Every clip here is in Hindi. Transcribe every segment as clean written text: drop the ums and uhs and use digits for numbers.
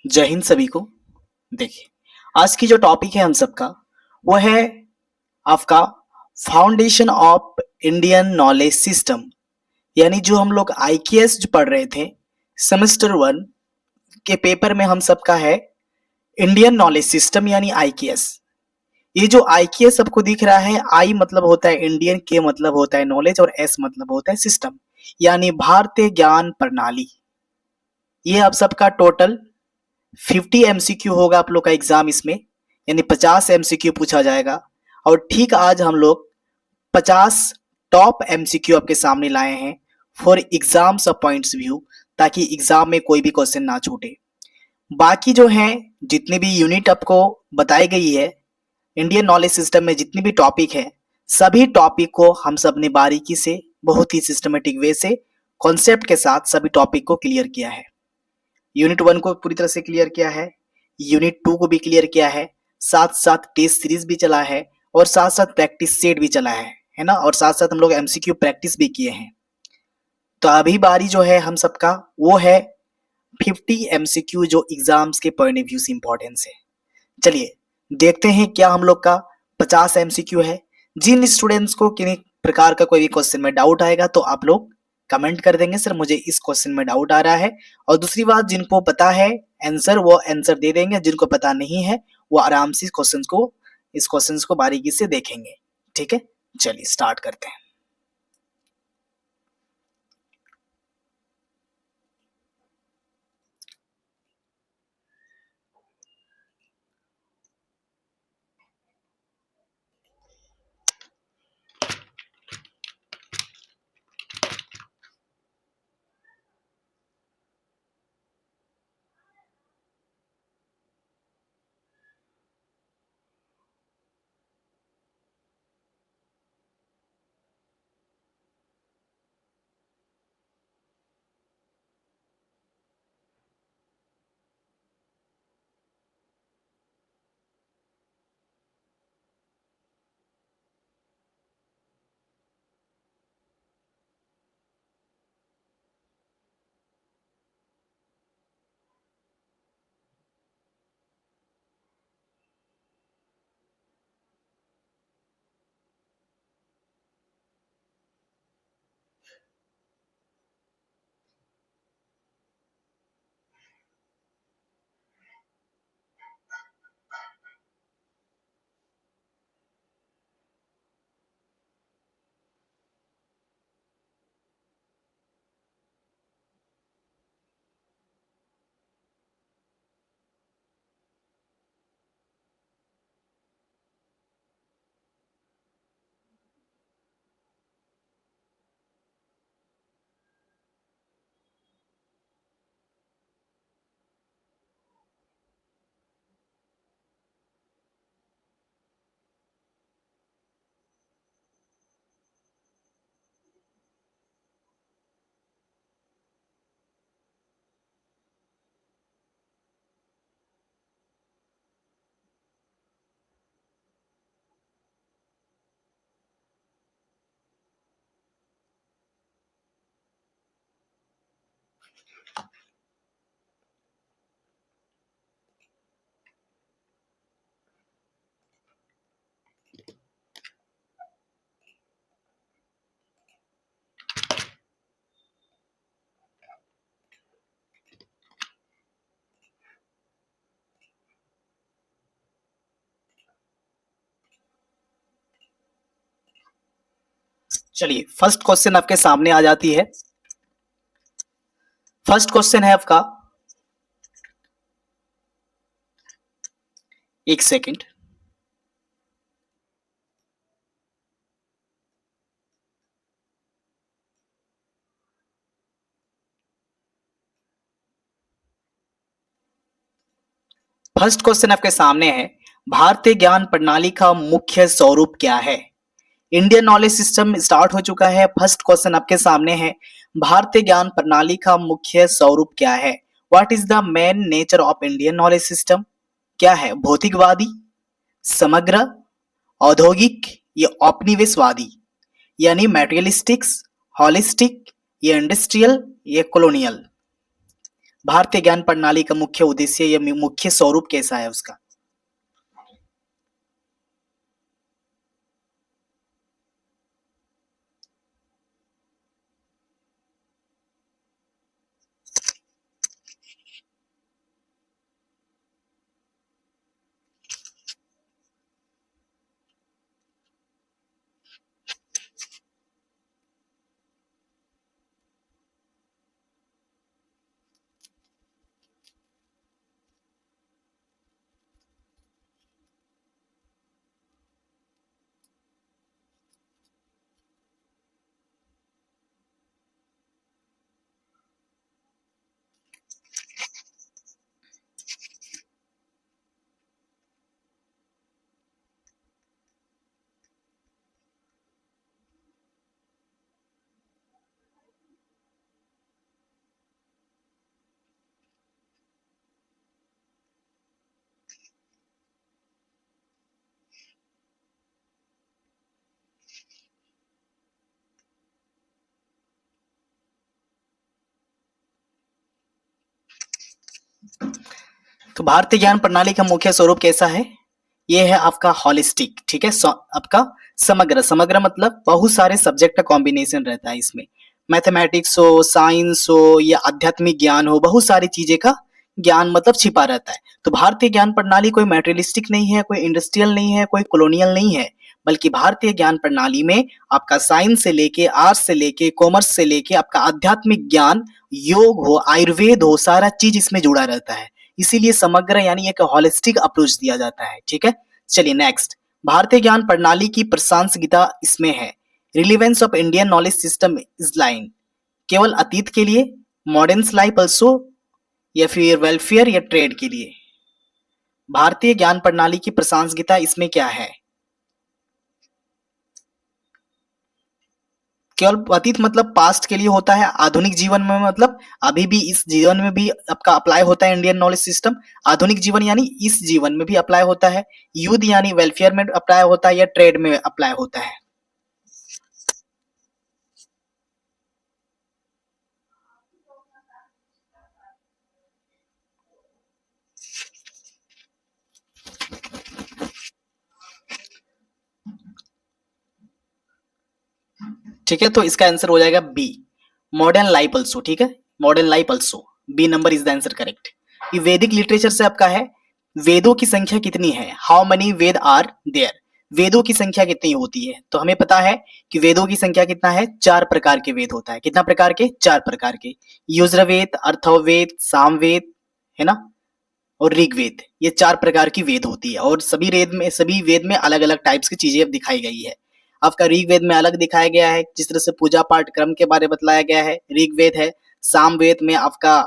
जय हिंद सभी को। देखिए, आज की जो टॉपिक है हम सबका वो है आपका foundation of Indian knowledge system. यानी जो हम लोग आईकेएस जो पढ़ रहे थे सेमेस्टर 1 के पेपर में हम सबका है इंडियन नॉलेज सिस्टम यानी आईकेएस। ये जो आईकेएस आपको दिख रहा है, आई मतलब होता है इंडियन, के मतलब होता है नॉलेज और एस मतलब होता है सिस्टम यानी भारतीय ज्ञान प्रणाली। ये आप सबका टोटल 50 एमसीक्यू होगा आप लोग का एग्जाम इसमें, यानी 50 एमसीक्यू पूछा जाएगा। और ठीक आज हम लोग 50 टॉप एमसीक्यू आपके सामने लाए हैं for exams of points view, ताकि एग्जाम में कोई भी क्वेश्चन ना छूटे। बाकी जो है जितनी भी यूनिट आपको बताई गई है इंडियन नॉलेज सिस्टम में, जितनी भी टॉपिक है सभी टॉपिक को हम सब ने बारीकी से बहुत ही सिस्टमेटिक वे से कॉन्सेप्ट के साथ सभी टॉपिक को क्लियर किया है। यूनिट 1 को पूरी तरह से क्लियर किया है, यूनिट 2 को भी क्लियर किया है, साथ साथ टेस्ट सीरीज भी चला है और साथ साथ प्रैक्टिस सेट भी चला है ना, और साथ साथ हम लोग एमसीक्यू प्रैक्टिस भी किए हैं। तो अभी बारी जो है हम सबका वो है 50 एमसीक्यू जो एग्जाम्स के पॉइंट ऑफ व्यू से इंपॉर्टेंस है। चलिए देखते हैं क्या हम लोग का 50 एमसीक्यू है। जिन स्टूडेंट्स को किन्हीं प्रकार का कोई भी क्वेश्चन में डाउट आएगा तो आप लोग कमेंट कर देंगे सर मुझे इस क्वेश्चन में डाउट आ रहा है, और दूसरी बात जिनको पता है आंसर वो आंसर दे देंगे, जिनको पता नहीं है वो आराम से इस क्वेश्चन को बारीकी से देखेंगे। ठीक है, चलिए स्टार्ट करते हैं। चलिए फर्स्ट क्वेश्चन आपके सामने आ जाती है। फर्स्ट क्वेश्चन है आपका, एक सेकंड। फर्स्ट क्वेश्चन आपके सामने है, भारतीय ज्ञान प्रणाली का मुख्य स्वरूप क्या है। इंडियन नॉलेज सिस्टम स्टार्ट हो चुका है। फर्स्ट क्वेश्चन आपके सामने है, भारतीय ज्ञान प्रणाली का मुख्य स्वरूप क्या है। What is the main nature of Indian knowledge system. क्या है, भौतिकवादी, समग्र, औद्योगिक, या औपनिवेशवादी, यानी मैटेरियलिस्टिक्स, हॉलिस्टिक, या इंडस्ट्रियल, या कॉलोनियल। भारतीय ज्ञान प्रणाली का मुख्य उद्देश्य या मुख्य स्वरूप कैसा है उसका? तो भारतीय ज्ञान प्रणाली का मुख्य स्वरूप कैसा है? ये है आपका होलिस्टिक, ठीक है, आपका समग्र। समग्र मतलब बहुत सारे सब्जेक्ट का कॉम्बिनेशन रहता है इसमें। मैथमेटिक्स हो, साइंस हो या आध्यात्मिक ज्ञान हो, बहुत सारी चीजें का ज्ञान मतलब छिपा रहता है। तो भारतीय ज्ञान प्रणाली कोई मैटेरियलिस्टिक नहीं है, कोई इंडस्ट्रियल नहीं है, कोई कॉलोनियल नहीं है, बल्कि भारतीय ज्ञान प्रणाली में आपका साइंस से लेके, आर्ट्स से लेके, कॉमर्स से लेके आपका आध्यात्मिक ज्ञान, योग हो, आयुर्वेद हो, सारा चीज इसमें जुड़ा रहता है। इसीलिए समग्र यानी एक होलिस्टिक अप्रोच दिया जाता है, ठीक है। चलिए नेक्स्ट, भारतीय ज्ञान प्रणाली की प्रासंगिकता इसमें है, relevance of Indian knowledge system is line, केवल अतीत के लिए, मॉडर्न लाइफ अल्सो, या फिर वेलफेयर या ट्रेड के लिए। भारतीय ज्ञान प्रणाली की प्रासंगिकता इसमें क्या है? केवल अतीत मतलब पास्ट के लिए होता है, आधुनिक जीवन में मतलब अभी भी इस जीवन में भी आपका अप्लाई होता है इंडियन नॉलेज सिस्टम। आधुनिक जीवन यानी इस जीवन में भी अप्लाई होता है, युद्ध यानी वेलफेयर में अप्लाई होता है या ट्रेड में अप्लाई होता है। ठीक है, तो इसका आंसर हो जाएगा बी, मॉडर्न लाइफ अल्सो, ठीक है, modern life also, B number is the answer correct. ये वैदिक लिटरेचर से आपका है, वेदों की संख्या कितनी है, how many Veda are there, वेदों की संख्या कितनी होती है? तो हमें पता है कि वेदों की संख्या कितना है, 4 प्रकार के वेद होता है। कितना प्रकार के? 4 प्रकार के, युज्रवेद, अर्थववेद, सामवेद, है ना, और ऋग्वेद, ये 4 प्रकार की वेद होती है। और सभी वेद में अलग अलग टाइप्स की चीजें दिखाई गई है। आपका ऋग्वेद में अलग दिखाया गया है, जिस तरह से पूजा पाठ क्रम के बारे में बतलाया गया है, ऋग्वेद है। सामवेद में आपका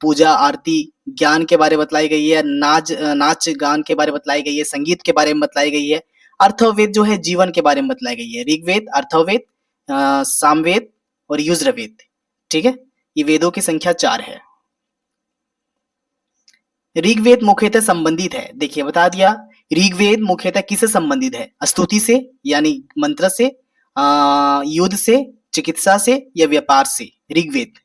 पूजा आरती ज्ञान के बारे में बतलाई गई है, नाच गान के बारे में बतलाई गई है, संगीत के बारे में बतलाई गई है। अर्थववेद जो है जीवन के बारे में बतलाई गई है, ऋग्वेद, अर्थववेद, सामवेद और युज्रवेद, ठीक है। ये वेदों की संख्या 4 है। ऋग्वेद मुख्यतः संबंधित है, देखिए बता दिया, ऋग्वेद मुख्यतः किससे संबंधित है? स्तुति से यानी मंत्र से, युद्ध से, चिकित्सा से या व्यापार से, ऋग्वेद।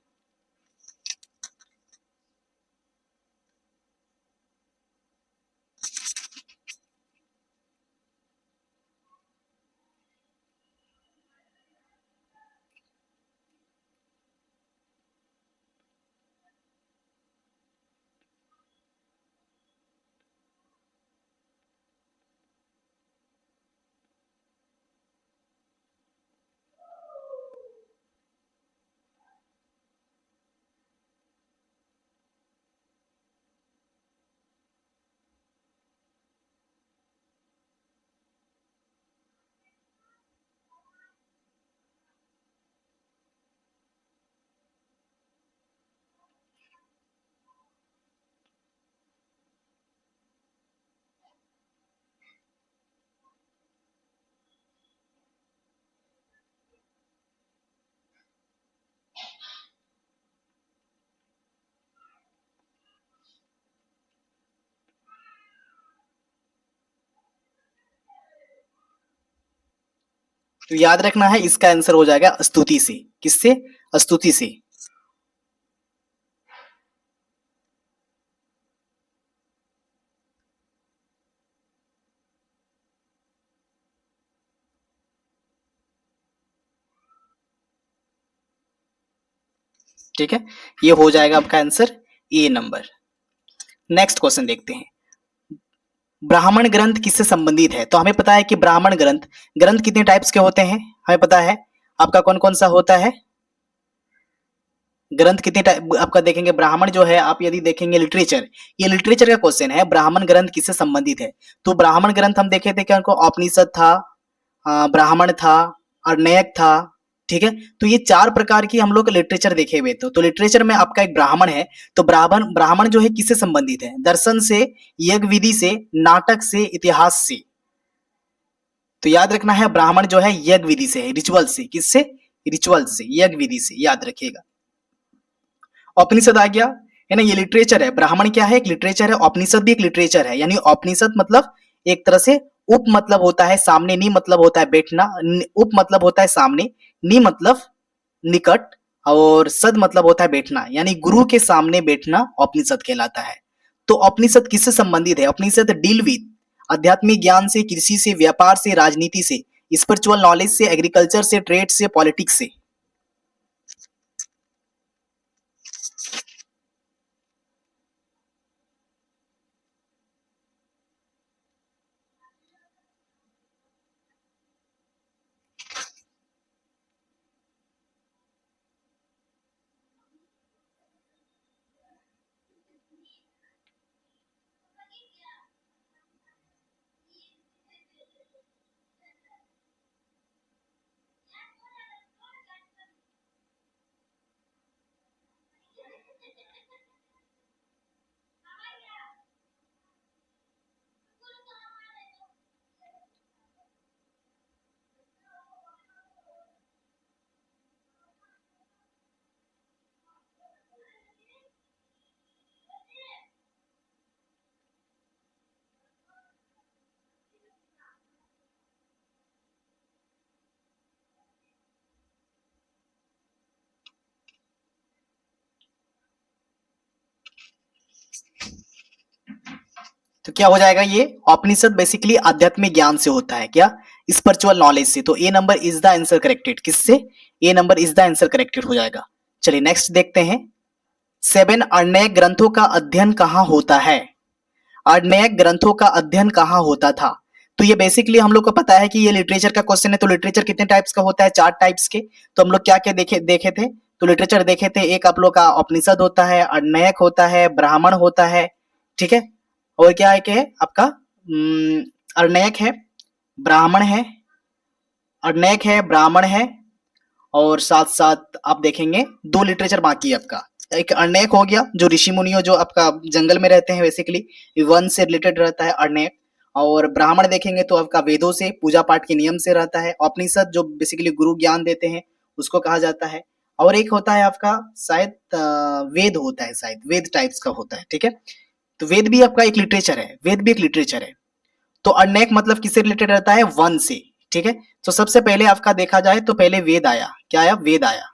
तो याद रखना है, इसका आंसर हो जाएगा स्तुति से। किससे? स्तुति से। ठीक है, ये हो जाएगा आपका answer A number. Next question देखते हैं, ब्राह्मण ग्रंथ किससे संबंधित है? तो हमें पता है कि ब्राह्मण ग्रंथ, ग्रंथ कितने टाइप्स के होते हैं हमें पता है, आपका कौन कौन सा होता है ग्रंथ, कितने टाइप आपका देखेंगे। ब्राह्मण जो है, आप यदि देखेंगे लिटरेचर, ये लिटरेचर का क्वेश्चन है, ब्राह्मण ग्रंथ किससे संबंधित है। तो ब्राह्मण ग्रंथ हम देखे थे कि उनको उपनिषद था, ब्राह्मण था, अर्णयक था, ठीक है। तो ये चार प्रकार की हम लोग लिटरेचर देखे हुए थे। तो लिटरेचर में आपका एक ब्राह्मण है, तो ब्राह्मण ब्राह्मण जो है किससे संबंधित है? दर्शन से, यज्ञ विधि से, नाटक से, इतिहास से। तो याद रखना है, ब्राह्मण जो है यज्ञ विधि से है, रिचुअल से, किससे? रिचुअल से, यज्ञ विधि से, याद रखिएगा। उपनिषद आ गया, है ना, ये लिटरेचर है। ब्राह्मण क्या है? एक लिटरेचर है। उपनिषद भी एक लिटरेचर है, यानी उपनिषद मतलब एक तरह से उप मतलब होता है सामने, नी मतलब होता है बैठना, उप मतलब होता है सामने, नी मतलब निकट, और सद मतलब होता है बैठना, यानी गुरु के सामने बैठना उपनिषद कहलाता है। तो उपनिषद किससे संबंधित है? उपनिषद डील विद आध्यात्मिक ज्ञान से, कृषि से, व्यापार से, राजनीति से, स्पिरिचुअल नॉलेज से, एग्रीकल्चर से, ट्रेड से, पॉलिटिक्स से। तो क्या हो जाएगा? ये उपनिषद बेसिकली आध्यात्मिक ज्ञान से होता है, क्या? स्पिरिचुअल नॉलेज से। तो A number is the answer corrected, किससे? A number is the answer corrected हो जाएगा। चलिए नेक्स्ट देखते हैं, 7 अर्णय ग्रंथों का अध्ययन कहाँ होता है? अर्णय ग्रंथों का अध्ययन कहाँ होता था? तो ये बेसिकली हम लोग को पता है कि ये लिटरेचर का क्वेश्चन है। तो लिटरेचर कितने टाइप्स का होता है? 4 टाइप्स के। तो हम लोग क्या क्या देखे देखे थे? तो लिटरेचर देखे थे, एक आप लोग का उपनिषद होता है, अर्णयक होता है, ब्राह्मण होता है, ठीक है। और क्या है कि आपका अर्णयक है, ब्राह्मण है, अर्णयक है, ब्राह्मण है, और साथ साथ आप देखेंगे 2 लिटरेचर बाकी है आपका। एक अर्णयक हो गया, जो ऋषि मुनियों जो आपका जंगल में रहते हैं, बेसिकली वन से रिलेटेड रहता है अर्णयक। और ब्राह्मण देखेंगे तो आपका वेदों से, पूजा पाठ के नियम से रहता है। उपनिषद जो बेसिकली गुरु ज्ञान देते हैं, उसको कहा जाता है। और एक होता है आपका शायद वेद होता है, शायद वेद टाइप्स का होता है, ठीक है। तो वेद भी आपका एक लिटरेचर है, वेद भी एक लिटरेचर है। तो अनेक मतलब किससे रिलेटेड रहता है? वन से, ठीक है। तो सबसे पहले आपका देखा जाए तो पहले वेद आया, क्या आया? वेद आया,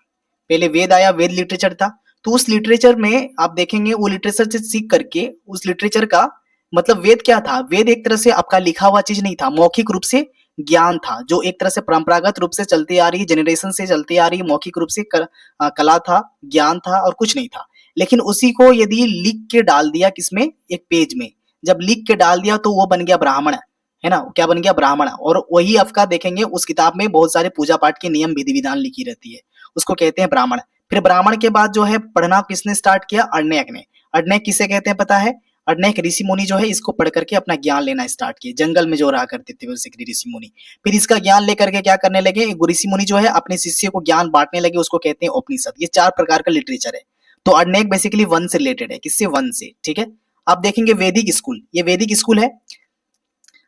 पहले वेद आया, वेद लिटरेचर था। तो उस लिटरेचर में आप देखेंगे, वो लिटरेचर से सीख करके उस लिटरेचर का मतलब वेद क्या था? वेद एक तरह से आपका लिखा हुआ चीज नहीं था, मौखिक रूप से ज्ञान था, जो एक तरह से परंपरागत रूप से चलती आ रही, जनरेशन से चलती आ रही, मौखिक रूप से कला था, ज्ञान था, और कुछ नहीं था। लेकिन उसी को यदि लिख के डाल दिया किसमें? एक पेज में। जब लिख के डाल दिया तो वो बन गया ब्राह्मण, है ना। क्या बन गया? ब्राह्मण। और वही आपका देखेंगे उस किताब में बहुत सारे पूजा पाठ के नियम विधि विधान लिखी रहती है, उसको कहते हैं ब्राह्मण। फिर ब्राह्मण के बाद जो है पढ़ना किसने स्टार्ट किया? अर्णयक ने। अर्णयक किसे कहते हैं पता है? अर्णयक ऋषि मुनि जो है इसको पढ़ करके अपना ज्ञान लेना स्टार्ट किए, जंगल में जो रहा करते थे बेसिकली ऋषि मुनि। फिर इसका ज्ञान लेकर के क्या करने लगे? ऋषि मुनि जो है अपने शिष्य को ज्ञान बांटने लगे, उसको कहते हैं उपनिषद। ये 4 प्रकार का लिटरेचर है। तो अर्णयक बेसिकली वन से रिलेटेड है, किससे? वन से, ठीक है। आप देखेंगे वैदिक स्कूल, ये वैदिक स्कूल है।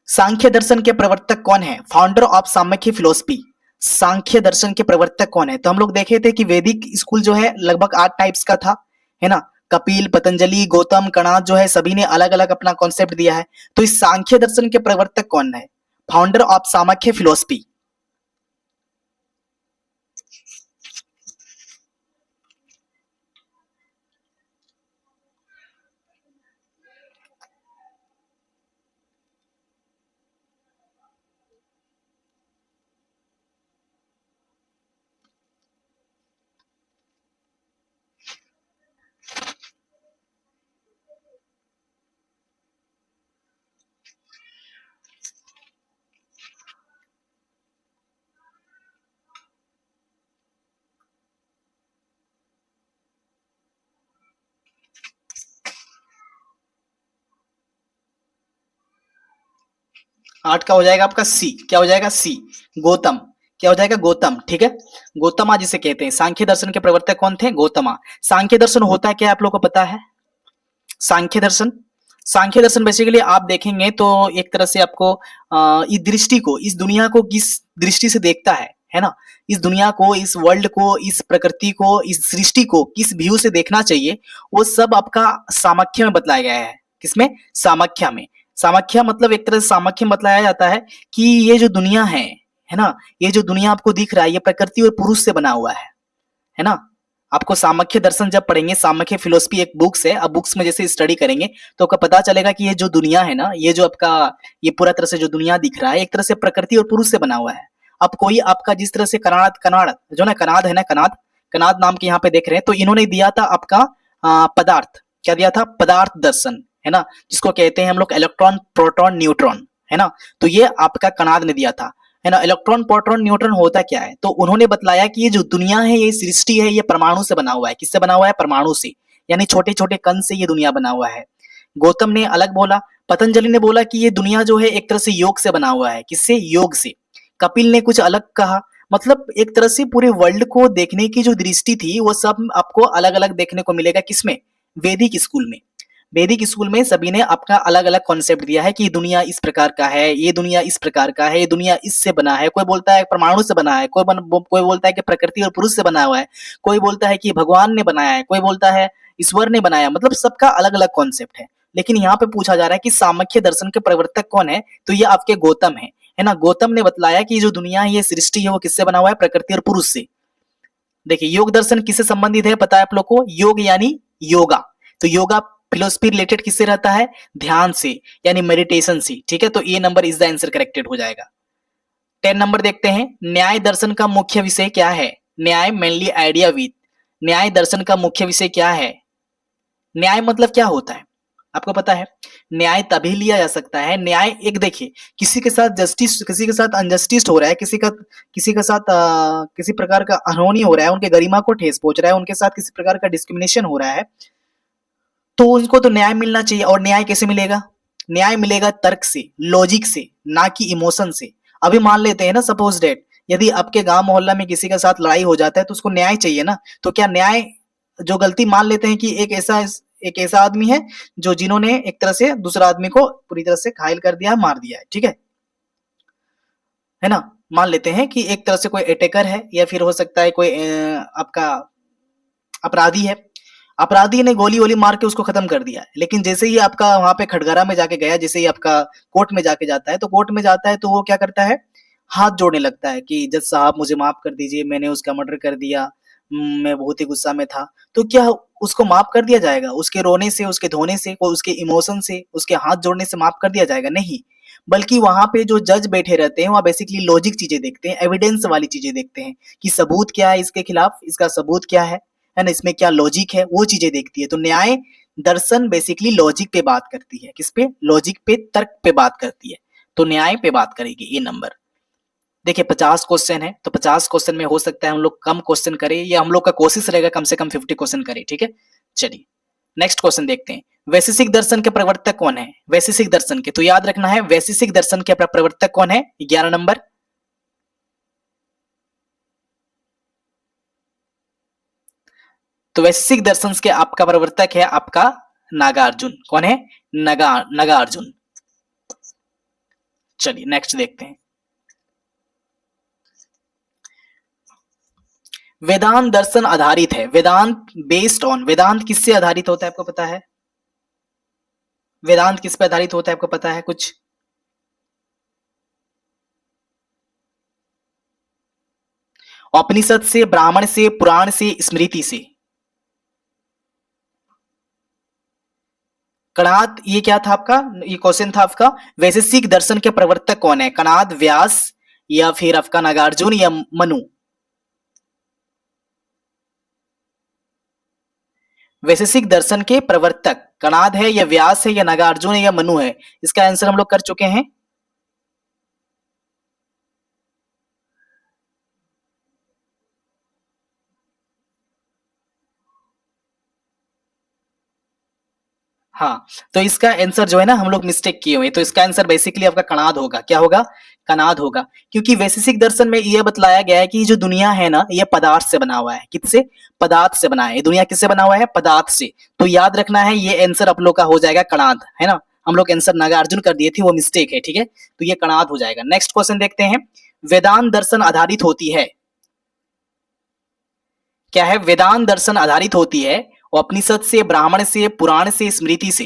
सांख्य दर्शन के प्रवर्तक कौन है? Founder of Sankhya philosophy. Sankhya दर्शन के प्रवर्तक कौन है? तो हम लोग देखे थे कि वैदिक स्कूल जो है लगभग 8 टाइप्स का था, है ना। कपिल, पतंजलि, गौतम, कणाद जो है सभी ने अलग अलग अपना कॉन्सेप्ट दिया है। तो इस सांख्य दर्शन के प्रवर्तक कौन है? Founder of Sankhya philosophy. 8 का हो जाएगा आपका सी, क्या हो जाएगा सी, गौतम, क्या हो जाएगा गौतम, ठीक है। गौतमा जिसे कहते हैं, सांख्य दर्शन के प्रवर्तक कौन थे, गौतमा। सांख्य दर्शन होता है क्या आप लोगों को पता है, सांख्य दर्शन, सांख्य दर्शन बेसिकली आप देखेंगे तो एक तरह से आपको इस दृष्टि को, इस दुनिया को किस दृष्टि से देखता है ना, इस दुनिया को, इस वर्ल्ड को, इस प्रकृति को, इस सृष्टि को किस व्यू से देखना चाहिए, वो सब आपका सामख्य में बतलाया गया है। किसमें, सामख्य में। सामख्य मतलब एक तरह से सामख्य में बतलाया जाता है कि ये जो दुनिया है ना, ये जो दुनिया आपको दिख रहा है ये प्रकृति और पुरुष से बना हुआ है ना। आपको सामख्य दर्शन जब पढ़ेंगे, सामख्य फिलोसफी एक बुक्स है, अब बुक्स में जैसे स्टडी करेंगे तो आपको पता चलेगा कि ये जो दुनिया है ना, ये जो आपका ये पूरा तरह से जो दुनिया दिख रहा है एक तरह से प्रकृति और पुरुष से बना हुआ है। अब कोई आपका जिस तरह से कनाद, कनाद जो ना कनाद है ना, कनाद, कनाद नाम के यहाँ पे देख रहे हैं, तो इन्होंने दिया था आपका पदार्थ, क्या दिया था, पदार्थ दर्शन, है ना, जिसको कहते हैं हम लोग इलेक्ट्रॉन प्रोटॉन न्यूट्रॉन, है ना। तो ये आपका कनाद ने दिया था, है ना। इलेक्ट्रॉन प्रोटॉन न्यूट्रॉन होता क्या है, तो उन्होंने बतलाया कि ये जो दुनिया है, ये सृष्टि है, ये परमाणु से बना हुआ है। किससे बना हुआ है, परमाणु से, यानी छोटे छोटे कण से ये दुनिया बना हुआ है। गौतम ने अलग बोला, पतंजलि ने बोला कि ये दुनिया जो है एक तरह से योग से बना हुआ है। किससे, योग से। कपिल ने कुछ अलग कहा। मतलब एक तरह से पूरे वर्ल्ड को देखने की जो दृष्टि थी वो सब आपको अलग अलग देखने को मिलेगा। किसमें, वैदिक स्कूल में। वैदिक स्कूल में सभी ने अपना अलग अलग कॉन्सेप्ट दिया है कि दुनिया इस प्रकार का है, ये दुनिया इस प्रकार का है, ये दुनिया इससे बना है। कोई बोलता है परमाणु से बना है, कोई बोलता है कि प्रकृति और पुरुष से बना हुआ है, कोई बोलता है कि भगवान ने बनाया है, कोई बोलता है ईश्वर ने बनाया। मतलब सबका अलग अलग कॉन्सेप्ट है। लेकिन यहाँ पे पूछा जा रहा है कि सामख्य दर्शन के प्रवर्तक कौन है, तो ये आपके गौतम है ना। गौतम ने बतलाया कि जो दुनिया है, ये सृष्टि है, वो किससे बना हुआ है, प्रकृति और पुरुष से। देखिए योग दर्शन किससे संबंधित है पता है आप लोग को, योग यानी योगा। तो योगा फिलोसफी रिलेटेड किससे रहता है, ध्यान से, यानी मेडिटेशन से, ठीक है। तो A number is the answer corrected हो जाएगा। 10 नंबर देखते हैं, न्याय दर्शन का मुख्य विषय क्या है, न्याय मेनली आइडिया विद। न्याय दर्शन का मुख्य विषय क्या है, न्याय मतलब क्या होता है आपको पता है। न्याय तभी लिया जा सकता है, न्याय एक देखिए, किसी के साथ जस्टिस, किसी के साथ अनजस्टिस हो रहा है, किसी के साथ किसी प्रकार का अनहोनी हो रहा है, उनके गरिमा को ठेस पहुंच रहा है, उनके साथ किसी प्रकार का डिस्क्रिमिनेशन हो रहा है, तो उनको तो न्याय मिलना चाहिए। और न्याय कैसे मिलेगा, न्याय मिलेगा तर्क से, लॉजिक से, ना कि इमोशन से। अभी मान लेते हैं ना, सपोज डेट, यदि आपके गांव मोहल्ला में किसी के साथ लड़ाई हो जाता है तो उसको न्याय चाहिए ना। तो क्या न्याय, जो गलती मान लेते हैं कि एक ऐसा आदमी है जो जिन्होंने एक तरह से दूसरा आदमी को पूरी तरह से घायल कर दिया है, मार दिया है, ठीक है ना। मान लेते हैं कि एक तरह से कोई अटैकर है, या फिर हो सकता है कोई आपका अपराधी है, अपराधी ने गोली वोली मार के उसको खत्म कर दिया है। लेकिन जैसे ही आपका वहां पे खटगरा में जाके गया, जैसे ही आपका कोर्ट में जाके जाता है, तो कोर्ट में जाता है तो वो क्या करता है, हाथ जोड़ने लगता है कि जज साहब मुझे माफ कर दीजिए, मैंने उसका मर्डर कर दिया, मैं बहुत ही गुस्सा में था। तो क्या उसको माफ कर दिया जाएगा, उसके रोने से, उसके धोने से, उसके इमोशन से, उसके हाथ जोड़ने से माफ कर दिया जाएगा, नहीं। बल्कि वहां पे जो जज बैठे रहते हैं वह बेसिकली लॉजिक चीजें देखते हैं, एविडेंस वाली चीजें देखते हैं कि सबूत क्या है इसके खिलाफ, इसका सबूत क्या है ना, इसमें क्या लॉजिक है, वो चीजें देखती है। तो न्याय दर्शन बेसिकली लॉजिक पे बात करती है, किस पे, लॉजिक पे, तर्क पे बात करती है। तो न्याय पे बात करेगी ये नंबर। देखिए 50 क्वेश्चन है, तो 50 क्वेश्चन में हो सकता है हम लोग कम क्वेश्चन करें, या हम लोग का कोशिश रहेगा कम से कम 50 क्वेश्चन करें, ठीक है। चलिए नेक्स्ट क्वेश्चन देखते हैं, वैशेषिक दर्शन के प्रवर्तक कौन है, वैशेषिक दर्शन के, तो याद रखना है वैशेषिक दर्शन के प्रवर्तक कौन है, 11 नंबर। तो वैशेषिक दर्शन के आपका प्रवर्तक है आपका नागार्जुन, कौन है, नागार्जुन। चलिए नेक्स्ट देखते हैं, वेदांत दर्शन आधारित है, वेदांत बेस्ड ऑन, वेदांत किससे आधारित होता है आपको पता है, वेदांत किस पे आधारित होता है आपको पता है कुछ, उपनिषद से, ब्राह्मण से, पुराण से, स्मृति से। कणाद, ये क्या था आपका, ये क्वेश्चन था आपका, वैशेषिक दर्शन के प्रवर्तक कौन है, कणाद, व्यास, या फिर आपका नागार्जुन, या मनु। वैशेषिक दर्शन के प्रवर्तक कणाद है, या व्यास है, या नागार्जुन है, या मनु है। इसका आंसर हम लोग कर चुके हैं। हाँ, तो इसका आंसर जो है ना हम लोग मिस्टेक किए हुए हैं, तो इसका आंसर बेसिकली आपका कणाद होगा। क्या होगा? कणाद होगा। क्योंकि वैशेषिक दर्शन में ये बतलाया गया है कि जो दुनिया है ना, ये पदार्थ से बना हुआ है। किससे? पदार्थ से बना है। ये दुनिया किससे बना हुआ है? पदार्थ से। तो याद रखना है, ये आंसर आप लोग का हो जाएगा कणाद, है ना? हम लोग आंसर नागार्जुन कर दिए थे, वो मिस्टेक है, ठीक है? तो ये कणाद हो जाएगा। नेक्स्ट क्वेश्चन देखते हैं। वेदांत दर्शन आधारित होती है, क्या है? वेदांत दर्शन आधारित होती है उपनिषद से, ब्राह्मण से, पुराण से, स्मृति से।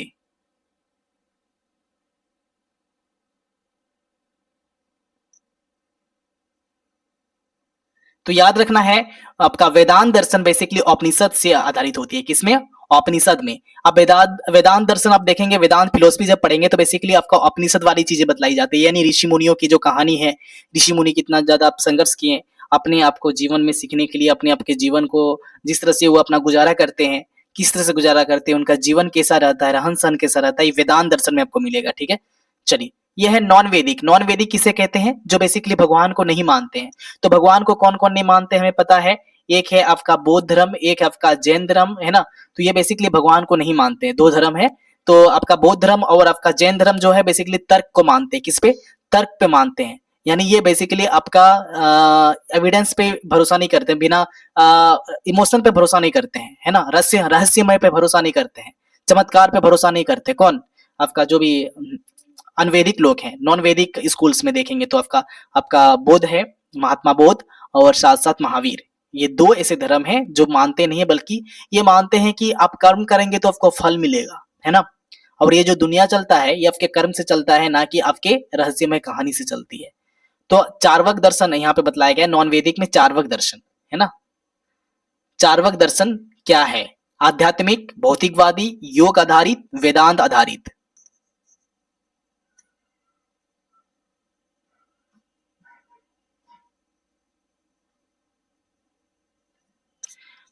तो याद रखना है, आपका वेदांत दर्शन बेसिकली उपनिषद से आधारित होती है। किसमें? उपनिषद में। अब वेदांत वेदांत दर्शन आप देखेंगे, वेदांत फिलोसफी जब पढ़ेंगे तो बेसिकली आपका उपनिषद वाली चीजें बतलाई जाती है, यानी ऋषि मुनियों की जो कहानी है, ऋषि मुनि कितना ज्यादा संघर्ष किए अपने आप को जीवन में सीखने के लिए, अपने आप के जीवन को जिस तरह से वो अपना गुजारा करते हैं, किस तरह से गुजारा करते हैं, उनका जीवन कैसा रहता है, रहन सहन कैसा रहता है, ये वेदांत दर्शन में आपको मिलेगा, ठीक है? चलिए, यह है नॉन वैदिक। नॉन वैदिक किसे कहते हैं? जो बेसिकली भगवान को नहीं मानते हैं। तो भगवान को कौन कौन नहीं मानते हमें पता है। एक है आपका बौद्ध धर्म, एक है आपका जैन धर्म, है ना? तो ये बेसिकली भगवान को नहीं मानते हैं। दो धर्म है। तो आपका बौद्ध धर्म और आपका जैन धर्म जो है बेसिकली तर्क को मानते हैं। किस पे? तर्क पे मानते हैं। यानी ये बेसिकली आपका एविडेंस पे भरोसा नहीं करते हैं, बिना इमोशन पे भरोसा नहीं करते हैं, है ना? रहस्यमय पे भरोसा नहीं करते हैं, चमत्कार पे भरोसा नहीं करते। कौन? आपका जो भी अनवैदिक लोग हैं, नॉन वैदिक स्कूल्स में देखेंगे तो आपका आपका बुद्ध है, महात्मा बुद्ध, और साथ साथ महावीर। ये दो ऐसे धर्म हैं जो मानते नहीं है, बल्कि ये मानते हैं कि आप कर्म करेंगे तो आपको फल मिलेगा, है ना? और ये जो दुनिया चलता है ये आपके कर्म से चलता है, ना कि आपके रहस्यमय कहानी से चलती है। तो चार्वक दर्शन यहाँ पे बतलाया गया, नॉन वैदिक में चार्वक दर्शन, है ना? चार्वक दर्शन क्या है? आध्यात्मिक, भौतिकवादी, योग आधारित, वेदांत आधारित।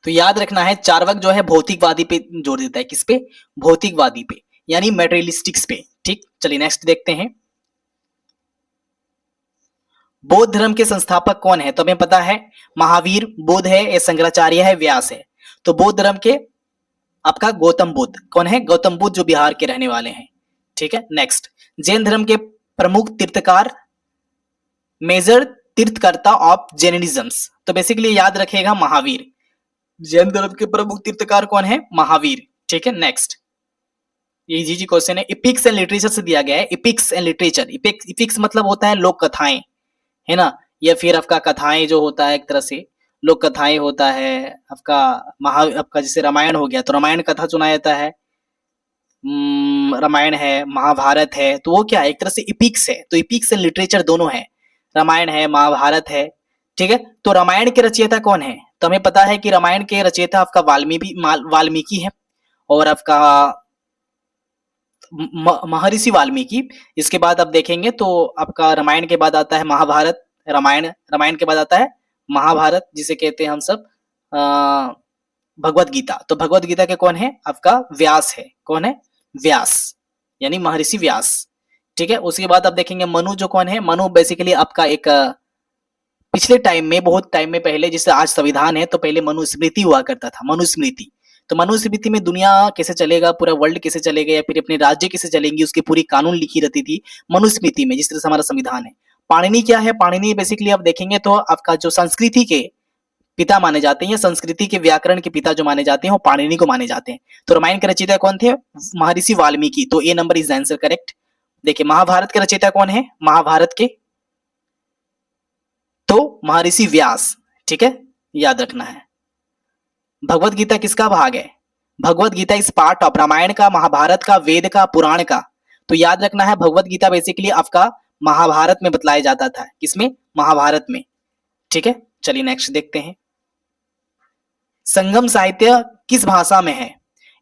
तो याद रखना है, चार्वक जो है भौतिकवादी पे जोर देता है। किस पे? भौतिकवादी पे, यानी मेटेरियलिस्टिक्स पे। ठीक, चलिए नेक्स्ट देखते हैं। बौद्ध धर्म के संस्थापक कौन है? तो हमें पता है महावीर, बुद्ध है, या शंकराचार्य है, व्यास है। तो बौद्ध धर्म के आपका गौतम बुद्ध कौन है? गौतम बुद्ध जो बिहार के रहने वाले हैं। ठीक है, नेक्स्ट। जैन धर्म के प्रमुख तीर्थकार, मेजर तीर्थकर्ता ऑफ जैनिज्म्स। तो बेसिकली याद रखिएगा महावीर। जैन धर्म के प्रमुख तीर्थकार कौन है? महावीर। ठीक है, नेक्स्ट। ये इजी क्वेश्चन है, इपिक्स एंड लिटरेचर से दिया गया है। इपिक्स एंड लिटरेचर, इपिक्स मतलब होता है लोक कथाएं, है ना? या फिर आपका कथाएं जो होता है, एक तरह से लोक कथाएं होता है। आपका आपका जैसे रामायण हो गया, तो रामायण कथा सुनाया जाता है। रामायण है, महाभारत है, तो वो क्या है? एक तरह से इपिक्स है। तो इपिक्स एंड लिटरेचर दोनों है, रामायण है, महाभारत है। ठीक है, तो रामायण के रचयिता कौन है? तो हमें पता है कि रामायण के रचयिता आपका वाल्मीकि है, और आपका महर्षि वाल्मीकि। इसके बाद आप देखेंगे तो आपका रामायण के बाद आता है महाभारत, रामायण के बाद आता है महाभारत, जिसे कहते हैं हम सब भगवत गीता। तो भगवत गीता के कौन है? आपका व्यास है। कौन है? व्यास, यानी महर्षि व्यास। ठीक है, उसके बाद आप देखेंगे मनु जो कौन है? मनु बेसिकली आपका एक पिछले टाइम में, बहुत टाइम में पहले, जिससे आज संविधान है, तो पहले मनुस्मृति हुआ करता था, मनुस्मृति। तो मनुस्मृति में दुनिया कैसे चलेगा, पूरा वर्ल्ड कैसे चलेगा, या फिर अपने राज्य कैसे चलेंगी, उसकी पूरी कानून लिखी रहती थी मनुस्मृति में, जिस तरह से हमारा संविधान है। पाणिनि क्या है? पाणिनि बेसिकली आप देखेंगे तो आपका जो संस्कृति के पिता माने जाते हैं, या संस्कृति के व्याकरण के पिता जो माने जाते हैं, वो पाणिनि को माने जाते हैं। तो रामायण के रचयिता कौन थे? महर्षि वाल्मीकि। तो A number is answer correct. देखिए, महाभारत के रचयिता कौन है? महाभारत के तो महर्षि व्यास। ठीक है, याद रखना है। भगवत गीता किसका भाग है? भगवत गीता इस पार्ट ऑफ रामायण का, महाभारत का, वेद का, पुराण का। तो याद रखना है, भगवत गीता बेसिकली आपका महाभारत में बतलाया जाता था। किसमें? महाभारत में। ठीक है, चलिए नेक्स्ट देखते हैं। संगम साहित्य किस भाषा में है?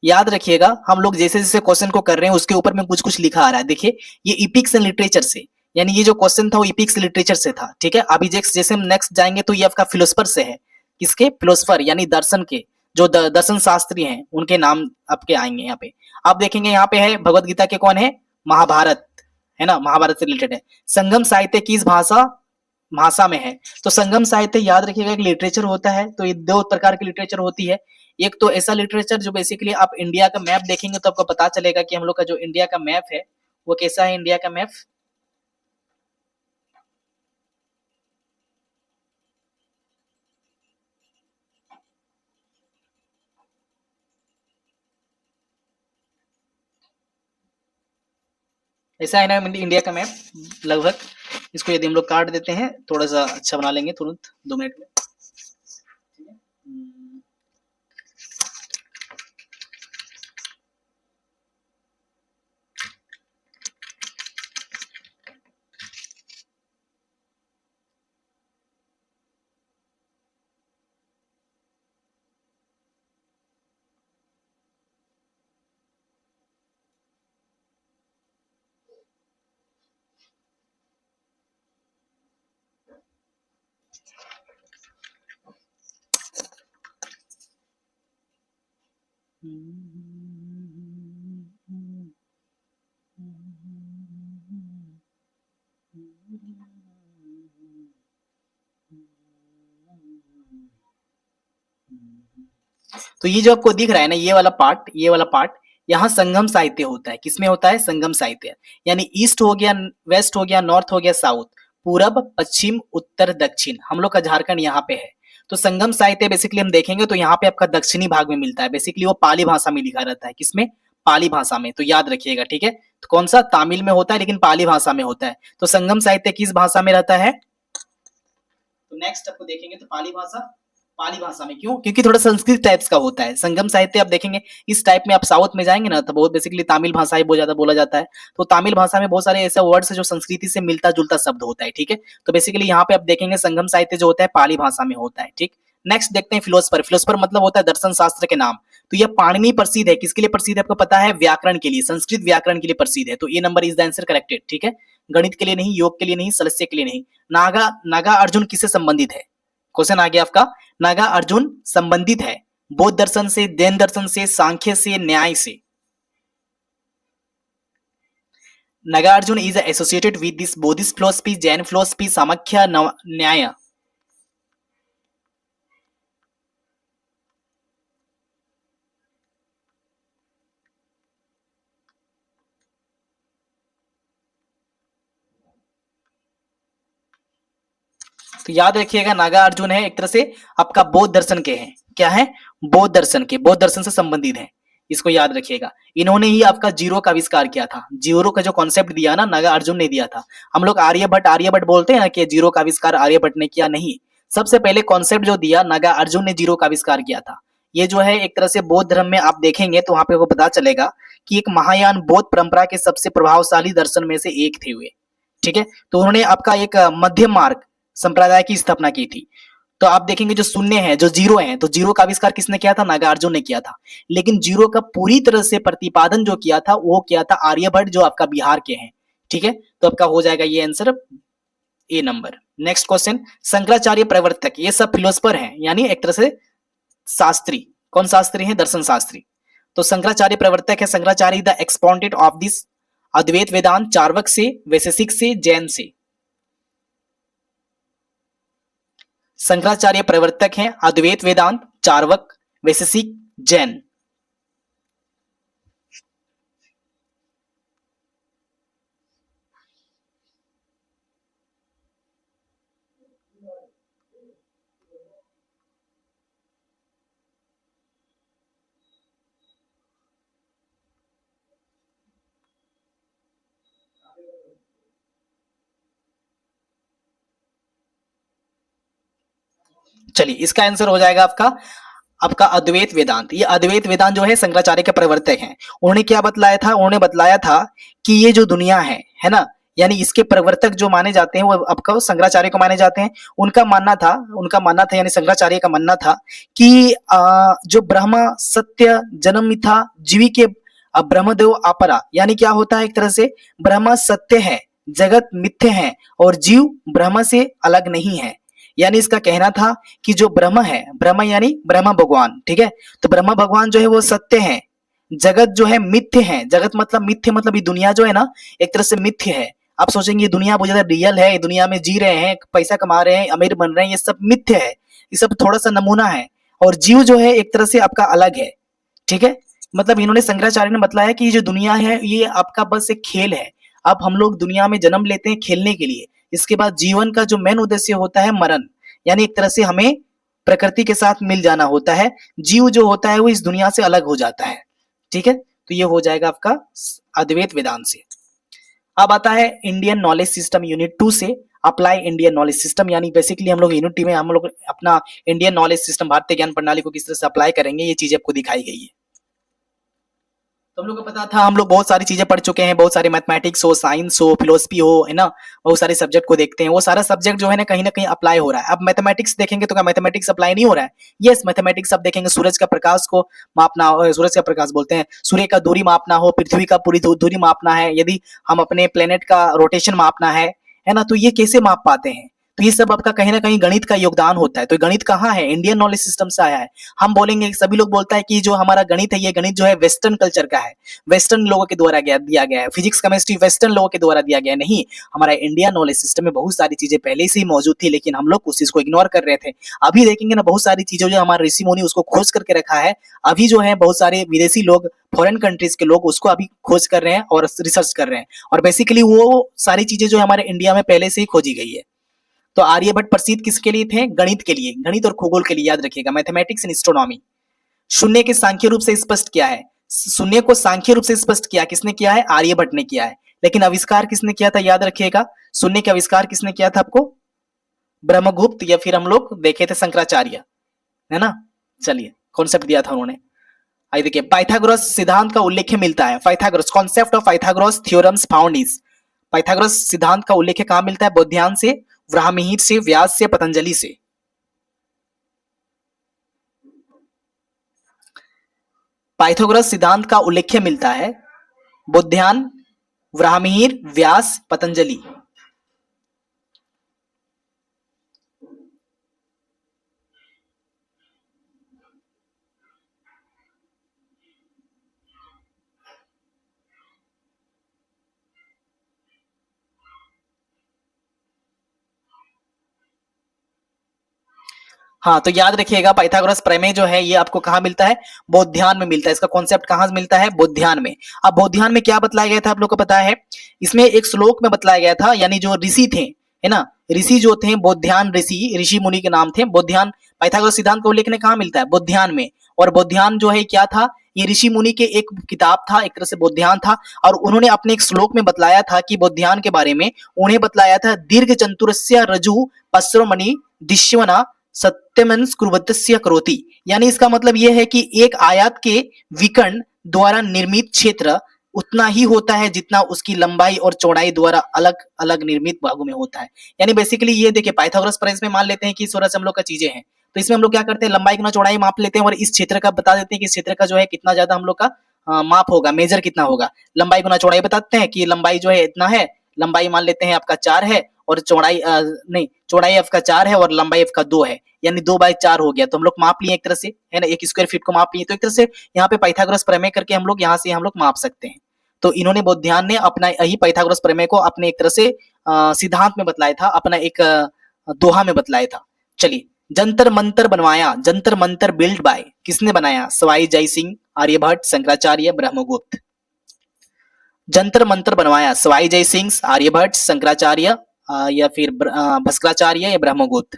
याद रखिएगा, हम लोग जैसे जैसे क्वेश्चन को कर रहे हैं उसके ऊपर में कुछ कुछ लिखा आ रहा है। देखिए, ये इपिक्स एंड लिटरेचर से, यानी ये जो क्वेश्चन था वो इपिक्स लिटरेचर से था। ठीक है, अभी जैसे हम नेक्स्ट जाएंगे तो ये आपका फिलोसफर से है। किसके? फिलोसफर, यानी दर्शन के, जो दर्शन शास्त्री हैं उनके नाम आपके आएंगे यहाँ पे। आप देखेंगे यहाँ पे है भगवत गीता के कौन है? महाभारत, है ना? महाभारत से रिलेटेड है। संगम साहित्य किस भाषा में है? तो संगम साहित्य याद रखिएगा, एक लिटरेचर होता है। तो ये दो प्रकार की लिटरेचर होती है। एक तो ऐसा लिटरेचर जो बेसिकली आप इंडिया का मैप देखेंगे तो आपको पता चलेगा कि हम लोग का जो इंडिया का मैप है वो कैसा है। इंडिया का मैप ऐसा है ना इंडिया का मैप लगभग। इसको यदि हम लोग काट देते हैं थोड़ा सा अच्छा बना लेंगे तुरंत 2 मिनट में। तो ये जो आपको दिख रहा है ना ये वाला पार्ट यहाँ संगम साहित्य होता है। किसमें होता है? संगम साहित्य। यानी ईस्ट हो गया, वेस्ट हो गया, नॉर्थ हो गया, साउथ, पूरब, पश्चिम, उत्तर, दक्षिण, हम लोग का झारखंड यहाँ पे है। तो संगम साहित्य बेसिकली हम देखेंगे तो यहाँ पे आपका दक्षिणी भाग में मिलता है। बेसिकली वो पाली भाषा में लिखा रहता है। किसमें? पाली भाषा में। तो याद रखिएगा, ठीक है। तो कौन सा? तमिल में होता है लेकिन पाली भाषा में होता है। तो संगम साहित्य किस भाषा में रहता है? तो नेक्स्ट आपको देखेंगे तो पाली भाषा में। क्यों? क्योंकि थोड़ा संस्कृत टाइप्स का होता है संगम साहित्य। आप देखेंगे इस टाइप में आप साउथ में जाएंगे ना तो बहुत बेसिकली तमिल भाषा ही बहुत ज्यादा बोला जाता है। तो तमिल भाषा में बहुत सारे ऐसे वर्ड्स है जो संस्कृति से मिलता जुलता शब्द होता है, ठीक है। तो बेसिकली यहाँ पे आप देखेंगे संगम साहित्य जो होता है पाली भाषा में होता है, ठीक। नेक्स्ट देखते हैं फिलोसफर। फिलोसफर मतलब होता है दर्शन शास्त्र के नाम। तो यह पाणिनि प्रसिद्ध है। किसके लिए प्रसिद्ध है? आपको पता है, व्याकरण के लिए, संस्कृत व्याकरण के लिए प्रसिद्ध है। तो ये number is the answer corrected, ठीक है। गणित के लिए नहीं, योग के लिए नहीं, सलस्य के लिए नहीं। नागा अर्जुन किससे संबंधित है? क्वेश्चन आ गया आपका। नागा अर्जुन संबंधित है बौद्ध दर्शन से, जैन दर्शन से, सांख्य से, न्याय से। Nagarjuna is associated with this Buddhist philosophy, Jain philosophy, Samkhya, Nyaya. तो याद रखिएगा नागा अर्जुन है एक तरह से आपका बौद्ध दर्शन के हैं। क्या है? बौद्ध दर्शन के, बौद्ध दर्शन से संबंधित है। इसको याद रखिएगा। इन्होंने ही आपका जीरो का आविष्कार किया था। जीरो का जो कॉन्सेप्ट दिया ना नागा अर्जुन ने दिया था। हम लोग आर्यभट्ट बोलते हैं ना कि जीरो का आविष्कार आर्यभट्ट ने किया, नहीं। सबसे पहले कॉन्सेप्ट जो दिया नागा अर्जुन ने जीरो का आविष्कार किया था। ये जो है एक तरह से बौद्ध धर्म में आप देखेंगे तो वहां पे वो पता चलेगा कि एक महायान बौद्ध परंपरा के सबसे प्रभावशाली दर्शन में से एक थे हुए, ठीक है। तो उन्होंने आपका एक मध्य मार्ग संप्रदाय की स्थापना की थी। तो आप देखेंगे जो शून्य है, जो जीरो है, तो जीरो का आविष्कार किसने किया था? नागार्जुन ने किया था। लेकिन जीरो का पूरी तरह से प्रतिपादन जो किया था वो किया था आर्यभट्ट, जो आपका बिहार के हैं, ठीक है। तो आपका हो जाएगा ये answer A number. Next question, Shankaracharya प्रवर्तक, ये सब फिलोसफर हैं, यानी एक तरह से शास्त्री। कौन शास्त्री है? दर्शन शास्त्री। तो शंकराचार्य प्रवर्तक है। Shankaracharya the exponent of this Advaita Vedanta, Charvaka से, वैशेषिक से, जैन से। शंकराचार्य प्रवर्तक हैं अद्वैत वेदांत, चार्वक, वैशेषिक, जैन। चलिए इसका आंसर हो जाएगा आपका अद्वैत वेदांत। ये अद्वैत वेदांत जो है शंकराचार्य के प्रवर्तक हैं। उन्होंने क्या बतलाया था? उन्होंने बतलाया था कि ये जो दुनिया है ना, यानी इसके प्रवर्तक जो माने जाते हैं वो आपका शंकराचार्य को माने जाते हैं। उनका मानना था यानी शंकराचार्य का मानना था कि जो ब्रह्म सत्य जन्म मिथ्या जीवी के ब्रह्मदेव अपरा, यानी क्या होता है? एक तरह से ब्रह्म सत्य है, जगत मिथ्य है और जीव ब्रह्म से अलग नहीं है। यानी इसका कहना था कि जो ब्रह्म है, ब्रह्म यानी ब्रह्म भगवान, ठीक है। तो ब्रह्म भगवान जो है वो सत्य है, जगत जो है मिथ्य है। जगत मतलब मिथ्य, मतलब ये दुनिया जो है ना एक तरह से मिथ्य है। आप सोचेंगे ये दुनिया बहुत ज्यादा रियल है, ये दुनिया में जी रहे हैं, पैसा कमा रहे हैं, अमीर बन रहे हैं, ये सब मिथ्य है, ये सब थोड़ा सा नमूना है। और जीव जो है एक तरह से आपका अलग है, ठीक है। मतलब इन्होंने शंकराचार्य ने बतलाया कि ये जो दुनिया है ये आपका बस एक खेल है। अब हम लोग दुनिया में जन्म लेते हैं खेलने के लिए, इसके बाद जीवन का जो मेन उद्देश्य होता है मरण, यानी एक तरह से हमें प्रकृति के साथ मिल जाना होता है। जीव जो होता है वो इस दुनिया से अलग हो जाता है, ठीक है। तो ये हो जाएगा आपका अद्वैत वेदांत से। अब आता है इंडियन नॉलेज सिस्टम यूनिट 2 से अप्लाई इंडियन नॉलेज सिस्टम, यानी बेसिकली हम लोग यूनिट 2 में हम लोग अपना इंडियन नॉलेज सिस्टम भारतीय ज्ञान प्रणाली को किस तरह से अप्लाई करेंगे ये चीजें आपको दिखाई गई है। तो हम लोग को पता था, हम लोग बहुत सारी चीजें पढ़ चुके हैं, बहुत सारे मैथमेटिक्स हो, साइंस हो, फिलोसफी हो, है ना, बहुत सारे सब्जेक्ट को देखते हैं, वो सारा सब्जेक्ट जो है ना कहीं अप्लाई हो रहा है। अब मैथमेटिक्स देखेंगे तो क्या मैथमेटिक्स अप्लाई नहीं हो रहा है? यस, मैथमेटिक्स अब देखेंगे, सूरज का प्रकाश को मापना, सूरज का प्रकाश बोलते हैं, सूर्य का दूरी मापना हो, पृथ्वी का पूरी दूरी मापना है, यदि हम अपने प्लेनेट का रोटेशन मापना है ना, तो ये कैसे माप पाते हैं? तो ये सब आपका कहीं ना कहीं गणित का योगदान होता है। तो गणित कहाँ है? इंडियन नॉलेज सिस्टम से आया है। हम बोलेंगे, सभी लोग बोलता है कि जो हमारा गणित है ये गणित जो है वेस्टर्न कल्चर का है, वेस्टर्न लोगों के द्वारा दिया गया है, फिजिक्स केमिस्ट्री वेस्टर्न लोगों के द्वारा दिया गया है। नहीं, हमारा इंडियन नॉलेज सिस्टम में बहुत सारी चीजें पहले से ही मौजूद थी, लेकिन हम लोग उस चीज को इग्नोर कर रहे थे। अभी देखेंगे ना, बहुत सारी चीजों जो हमारे ऋषि मुनि उसको खोज करके रखा है, अभी जो है बहुत सारे विदेशी लोग, फॉरेन कंट्रीज के लोग उसको अभी खोज कर रहे हैं और रिसर्च कर रहे हैं, और बेसिकली वो सारी चीजें जो हमारे इंडिया में पहले से ही खोजी गई है। तो आर्यभट्ट प्रसिद्ध किसके लिए थे? गणित के लिए, गणित और खगोल के लिए, याद रखिएगा, मैथमेटिक्स एंड एस्ट्रोनॉमी। शून्य के सांख्य रूप से स्पष्ट किया है, शून्य को सांख्य रूप से स्पष्ट किया किसने किया है? आर्यभट्ट ने किया है। लेकिन आविष्कार किसने किया था? याद रखिएगा, शून्य का आविष्कार किसने किया था आपको? ब्रह्मगुप्त, या फिर हम लोग देखे थे शंकराचार्य, है ना। चलिए, कॉन्सेप्ट दिया था उन्होंने। आइए देखिए, पाइथागोरस सिद्धांत का उल्लेख मिलता है, Pythagoras concept of Pythagoras theorems found is, Pythagoras सिद्धांत का उल्लेख कहां मिलता है? बौद्धायन से, ब्राह्मणिक से, व्यास से, पतंजलि से। पाइथागोरस सिद्धांत का उल्लेख मिलता है बौद्धायन, ब्राह्मणिक, व्यास, पतंजलि। हाँ, तो याद रखिएगा, पाइथागोरस प्रमेय जो है ये आपको कहाँ मिलता है? बौद्धायन में मिलता है। इसका कॉन्सेप्ट कहाँ से मिलता है? बौद्धायन में। अब बौद्धायन में क्या बतलाया गया था आप लोग को पता है? इसमें एक श्लोक में बतलाया गया था, यानी जो ऋषि थे, है ना, ऋषि जो थे, बौद्धायन ऋषि, ऋषि मुनि के नाम थे। बौद्धायन, पाइथागोरस सिद्धांत का उल्लेख कहाँ मिलता है? बौद्धायन में। और बौद्धायन जो है क्या था? ये ऋषि मुनि के एक किताब था, एक तरह से बौद्धायन था, और उन्होंने अपने एक श्लोक में बतलाया था कि बौद्धायन के बारे में उन्हें बतलाया था, दीर्घ चतुरस्य रजु पश्रमणि दिश्यवना सत्यमंस कुर्वतस्य करोति। यानी इसका मतलब यह है कि एक आयत के विकर्ण द्वारा निर्मित क्षेत्र उतना ही होता है जितना उसकी लंबाई और चौड़ाई द्वारा अलग अलग निर्मित भागों में होता है। यानी बेसिकली ये देखिए, पाइथागोरस प्रमेय में मान लेते हैं कि 16 हम लोग का चीजें हैं, तो इसमें हम लोग क्या करते हैं? लंबाई गुना चौड़ाई माप लेते हैं, और इस क्षेत्र का बता देते हैं कि इस क्षेत्र का जो है कितना ज्यादा हम लोग का माप होगा, मेजर कितना होगा। लंबाई गुना चौड़ाई बताते हैं कि लंबाई जो है इतना है, लंबाई मान लेते हैं आपका 4 है, और चौड़ाई नहीं, चौड़ाई आपका 4 है और लंबाई आपका 2 है, यानी 2/4 हो गया। तो हम लोग माप लिए एक तरह से, है ना, 1 स्क्वायर फीट को माप लिए। तो एक तरह से यहाँ पे पाइथागोरस प्रमेय करके हम लोग यहाँ से हम लोग माप सकते हैं। तो इन्होंने बौद्धायन ने अपना यही पाइथागोरस प्रमेय को अपने एक तरह से सिद्धांत में बतलाया था, अपना एक दोहा में बतलाया था। चलिए, जंतर मंतर बनवाया, जंतर मंतर बिल्ड बाय, किसने बनाया? सवाई जय सिंह, आर्यभट्ट, शंकराचार्य, ब्रह्मगुप्त। जंतर मंतर बनवाया सवाई जय सिंह, आर्यभट्ट, शंकराचार्य, या फिर भास्कराचार्य, या ब्रह्मगुप्त।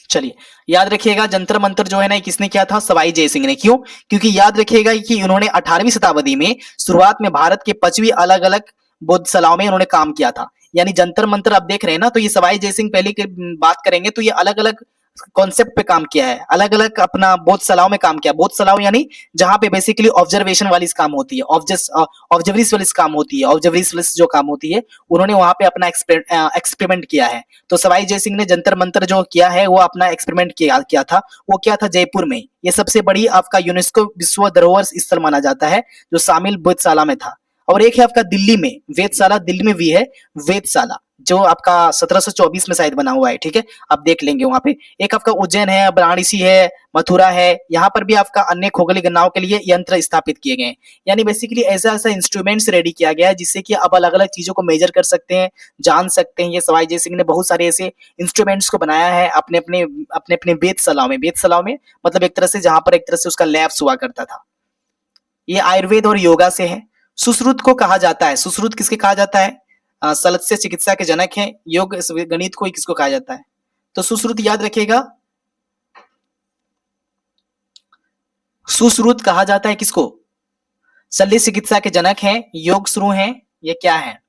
चलिए, याद रखिएगा, जंतर मंतर जो है ना किसने किया था? सवाई जय सिंह ने। क्यों? क्योंकि याद रखिएगा कि उन्होंने 18वीं शताब्दी में शुरुआत में भारत के 5वीं अलग अलग बौद्धशालाओं में उन्होंने काम किया था। यानी जंतर मंतर आप देख रहे हैं ना, तो ये सवाई जय सिंह पहले की बात करेंगे तो ये अलग अलग कॉन्सेप्ट पे काम किया है, अलग अलग अपना बौद्धशालाओं में काम किया। बौद्धशालाओं यानी जहां पे बेसिकली ऑब्जर्वेशन वाली काम होती है, ऑब्जर्वरीज वाली काम होती है, ऑब्जर्वरीज वाली जो काम होती है, उन्होंने वहां पे अपना एक्सपेरिमेंट किया है। तो सवाई जय सिंह ने जंतर मंतर जो किया है वो अपना एक्सपेरिमेंट किया था। वो क्या था? जयपुर में। ये सबसे बड़ी आपका यूनेस्को विश्व धरोहर स्थल माना जाता है, जो शामिल बौद्धशाला में था। और एक है आपका दिल्ली में, वेधशाला, दिल्ली में भी है वेधशाला, जो आपका 1724 में शायद बना हुआ है, ठीक है, आप देख लेंगे वहां पे। एक आपका उज्जैन है, वाराणसी है, मथुरा है, यहाँ पर भी आपका अन्य खगोलीय गणनाओं के लिए यंत्र स्थापित किए गए हैं। यानी बेसिकली ऐसा ऐसा इंस्ट्रूमेंट्स रेडी किया गया है जिससे कि आप अलग अलग चीजों को मेजर कर सकते हैं, जान सकते हैं। ये सवाई जय सिंह ने बहुत सारे ऐसे इंस्ट्रूमेंट्स को बनाया है अपने अपने अपने अपने वेधशालाओं में, मतलब एक तरह से जहां पर एक तरह से उसका लैब्स हुआ करता था। ये आयुर्वेद और योगा से है। सुश्रुत को कहा जाता है, सुश्रुत किसके कहा जाता है? सलस्य चिकित्सा के जनक हैं। योग गणित को किसको कहा जाता है? तो सुश्रुत याद रखिएगा, सुश्रुत कहा जाता है किसको? शल्य चिकित्सा के जनक हैं, योग शुरू हैं, ये क्या है?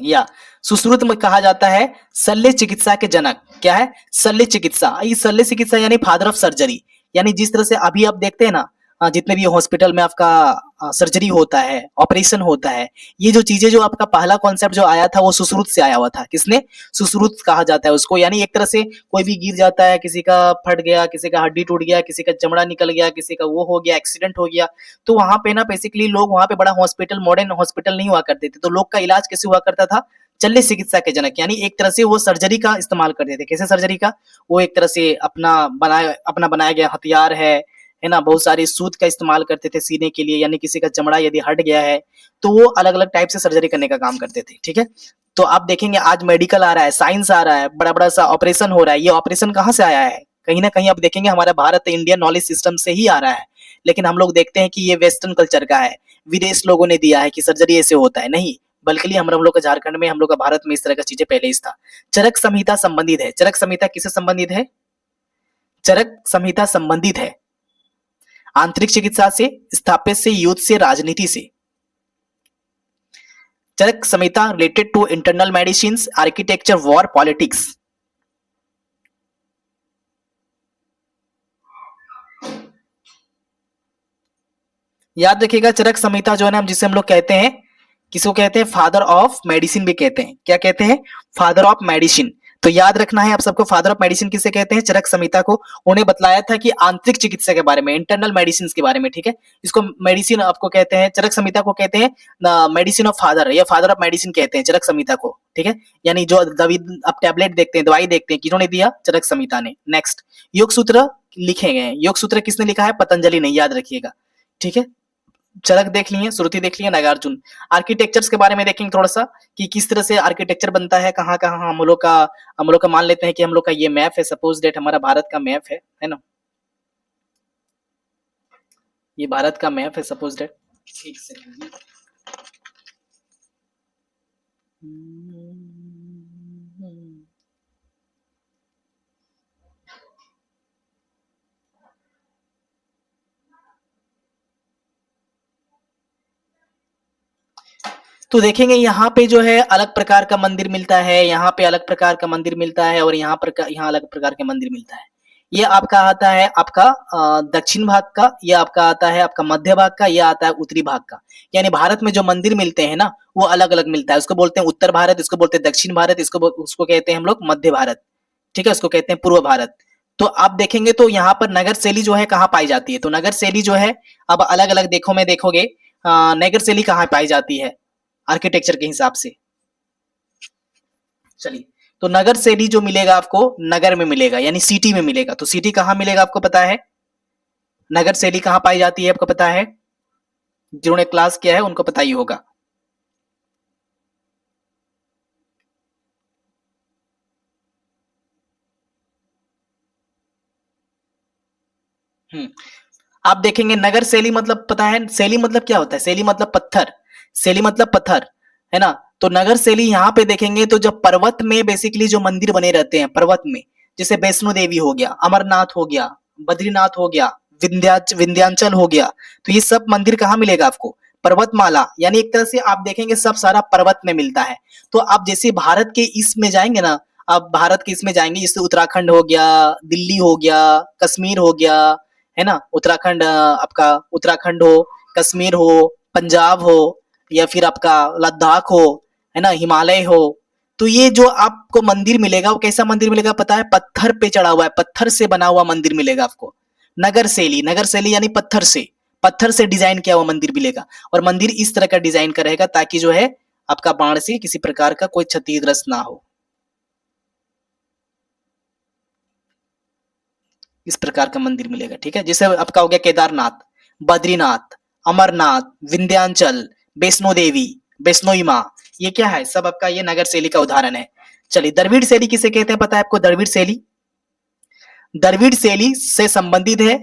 या सुश्रुत में कहा जाता है शल्य चिकित्सा के जनक। क्या है? शल्य चिकित्सा। ये शल्य चिकित्सा यानी फादर ऑफ सर्जरी। यानी जिस तरह से अभी आप देखते हैं ना, जितने भी हॉस्पिटल में आपका सर्जरी होता है, ऑपरेशन होता है, ये जो चीजें, जो आपका पहला कॉन्सेप्ट जो आया था वो सुश्रुत से आया हुआ था। किसने? सुश्रुत कहा जाता है उसको। यानी एक तरह से कोई भी गिर जाता है, किसी का फट गया, किसी का हड्डी टूट गया, किसी का चमड़ा निकल गया, किसी का वो हो गया, एक्सीडेंट हो गया, तो वहां पे ना बेसिकली लोग वहां पे बड़ा हॉस्पिटल, मॉडर्न हॉस्पिटल नहीं हुआ करते थे, तो लोग का इलाज कैसे हुआ करता था? शल्य चिकित्सा के जनक। यानी एक तरह से वो सर्जरी का इस्तेमाल करते थे। कैसे सर्जरी का? वो एक तरह से अपना बनाया गया हथियार है ना, बहुत सारी सूत का इस्तेमाल करते थे सीने के लिए। यानी किसी का चमड़ा यदि हट गया है तो वो अलग अलग टाइप से सर्जरी करने का काम करते थे, ठीक है। तो आप देखेंगे आज मेडिकल आ रहा है, साइंस आ रहा है, बड़ा बड़ा सा ऑपरेशन हो रहा है। ये ऑपरेशन कहाँ से आया है? कहीं ना कहीं आप देखेंगे हमारा भारत इंडियन नॉलेज सिस्टम से ही आ रहा है। लेकिन हम लोग देखते हैं कि ये वेस्टर्न कल्चर का है, विदेश लोगों ने दिया है कि सर्जरी ऐसे होता है। नहीं, बल्कि हम लोग का झारखंड में, हम लोग का भारत में इस तरह का चीजें पहले ही था। चरक संहिता संबंधित है। चरक संहिता किससे संबंधित है? चरक संहिता संबंधित है आंतरिक चिकित्सा से, स्थापत्य से, युद्ध से, राजनीति से। Charaka Samhita related to internal medicine, architecture, war, politics. याद रखिएगा, चरक संहिता जो है ना, जिसे हम लोग कहते हैं, किसको कहते हैं? फादर ऑफ मेडिसिन भी कहते हैं। क्या कहते हैं? Father of medicine. तो याद रखना है आप सबको, फादर ऑफ मेडिसिन किसे कहते हैं? चरक संहिता को। उन्हें बतलाया था कि आंतरिक चिकित्सा के बारे में, इंटरनल मेडिसिन के बारे में, ठीक है। इसको मेडिसिन आपको कहते हैं, चरक संहिता को कहते हैं मेडिसिन ऑफ फादर, या फादर ऑफ मेडिसिन कहते हैं चरक संहिता को, ठीक है। यानी जो दवाई आप टैबलेट देखते हैं, दवाई देखते हैं, किन्होंने दिया? चरक संहिता ने। नेक्स्ट, योग सूत्र लिखे गए हैं। योग सूत्र किसने लिखा है? पतंजलि ने, याद रखिएगा, ठीक है। चरक देख लिए, श्रुति देख लिए, नागार्जुन। आर्किटेक्चर्स के बारे में देखेंगे थोड़ा सा कि किस तरह से आर्किटेक्चर बनता है, कहाँ कहाँ हम लोग का मान लेते हैं कि हम लोग का ये मैप है, सपोज डेट हमारा भारत का मैप है ना, ये भारत का मैप है सपोज डेट। एक सेकंड, तो देखेंगे यहाँ पे जो है अलग प्रकार का मंदिर मिलता है, यहाँ पे अलग प्रकार का मंदिर मिलता है, और यहाँ अलग प्रकार के मंदिर मिलता है। ये आपका आता है आपका दक्षिण भाग का, ये आपका आता है आपका मध्य भाग का, ये आता है उत्तरी भाग का। यानी भारत में जो मंदिर मिलते हैं ना, वो अलग अलग मिलता है। उसको बोलते हैं उत्तर भारत, इसको बोलते हैं दक्षिण भारत, उसको कहते हैं हम लोग मध्य भारत, ठीक है, उसको कहते हैं पूर्व भारत। तो आप देखेंगे तो यहाँ पर नगर शैली जो है कहाँ पाई जाती है? तो नगर शैली जो है, अब अलग अलग देखोगे नगर शैली कहाँ पाई जाती है आर्किटेक्चर के हिसाब से। चलिए, तो नगर शैली जो मिलेगा आपको, नगर में मिलेगा, यानी सिटी में मिलेगा। तो सिटी कहाँ मिलेगा आपको पता है? नगर शैली कहाँ पाई जाती है आपको पता है? जिन्होंने क्लास किया है उनको पता ही होगा। आप देखेंगे नगर शैली मतलब पता है, शैली मतलब क्या होता है? शैली मतलब पत्थर, शैली मतलब पत्थर, है ना। तो नगर शैली यहाँ पे देखेंगे तो जब पर्वत में बेसिकली जो मंदिर बने रहते हैं पर्वत में, जैसे वैष्णो देवी हो गया, अमरनाथ हो गया, बद्रीनाथ हो गया, विंध्याचल हो गया, तो ये सब मंदिर कहाँ मिलेगा आपको? पर्वतमाला। यानी एक तरह से आप देखेंगे सब सारा पर्वत में मिलता है। तो आप जैसे भारत के इसमें जाएंगे ना, आप भारत के इसमें जाएंगे, जैसे उत्तराखंड हो गया, दिल्ली हो गया, कश्मीर हो गया, है ना, उत्तराखंड, आपका उत्तराखंड हो, कश्मीर हो, पंजाब हो, या फिर आपका लद्दाख हो, है ना, हिमालय हो, तो ये जो आपको मंदिर मिलेगा वो कैसा मंदिर मिलेगा पता है? पत्थर पे चढ़ा हुआ है, पत्थर से बना हुआ मंदिर मिलेगा आपको। नगर शैली, नगर शैली यानी पत्थर से डिजाइन किया हुआ मंदिर मिलेगा। और मंदिर इस तरह का डिजाइन का रहेगा ताकि जो है आपका बाढ़ से किसी प्रकार का कोई क्षतिग्रस्त ना हो। इस प्रकार का मंदिर मिलेगा, ठीक है। जैसे आपका हो गया केदारनाथ, बद्रीनाथ, अमरनाथ, विंध्याचल, वैष्णो देवी, वैष्णोई माँ, ये क्या है, सब आपका ये नगर शैली का उदाहरण है। चलिए, द्रविड़ शैली किसे कहते हैं पता है आपको? द्रविड़ शैली, द्रविड़ शैली से संबंधित है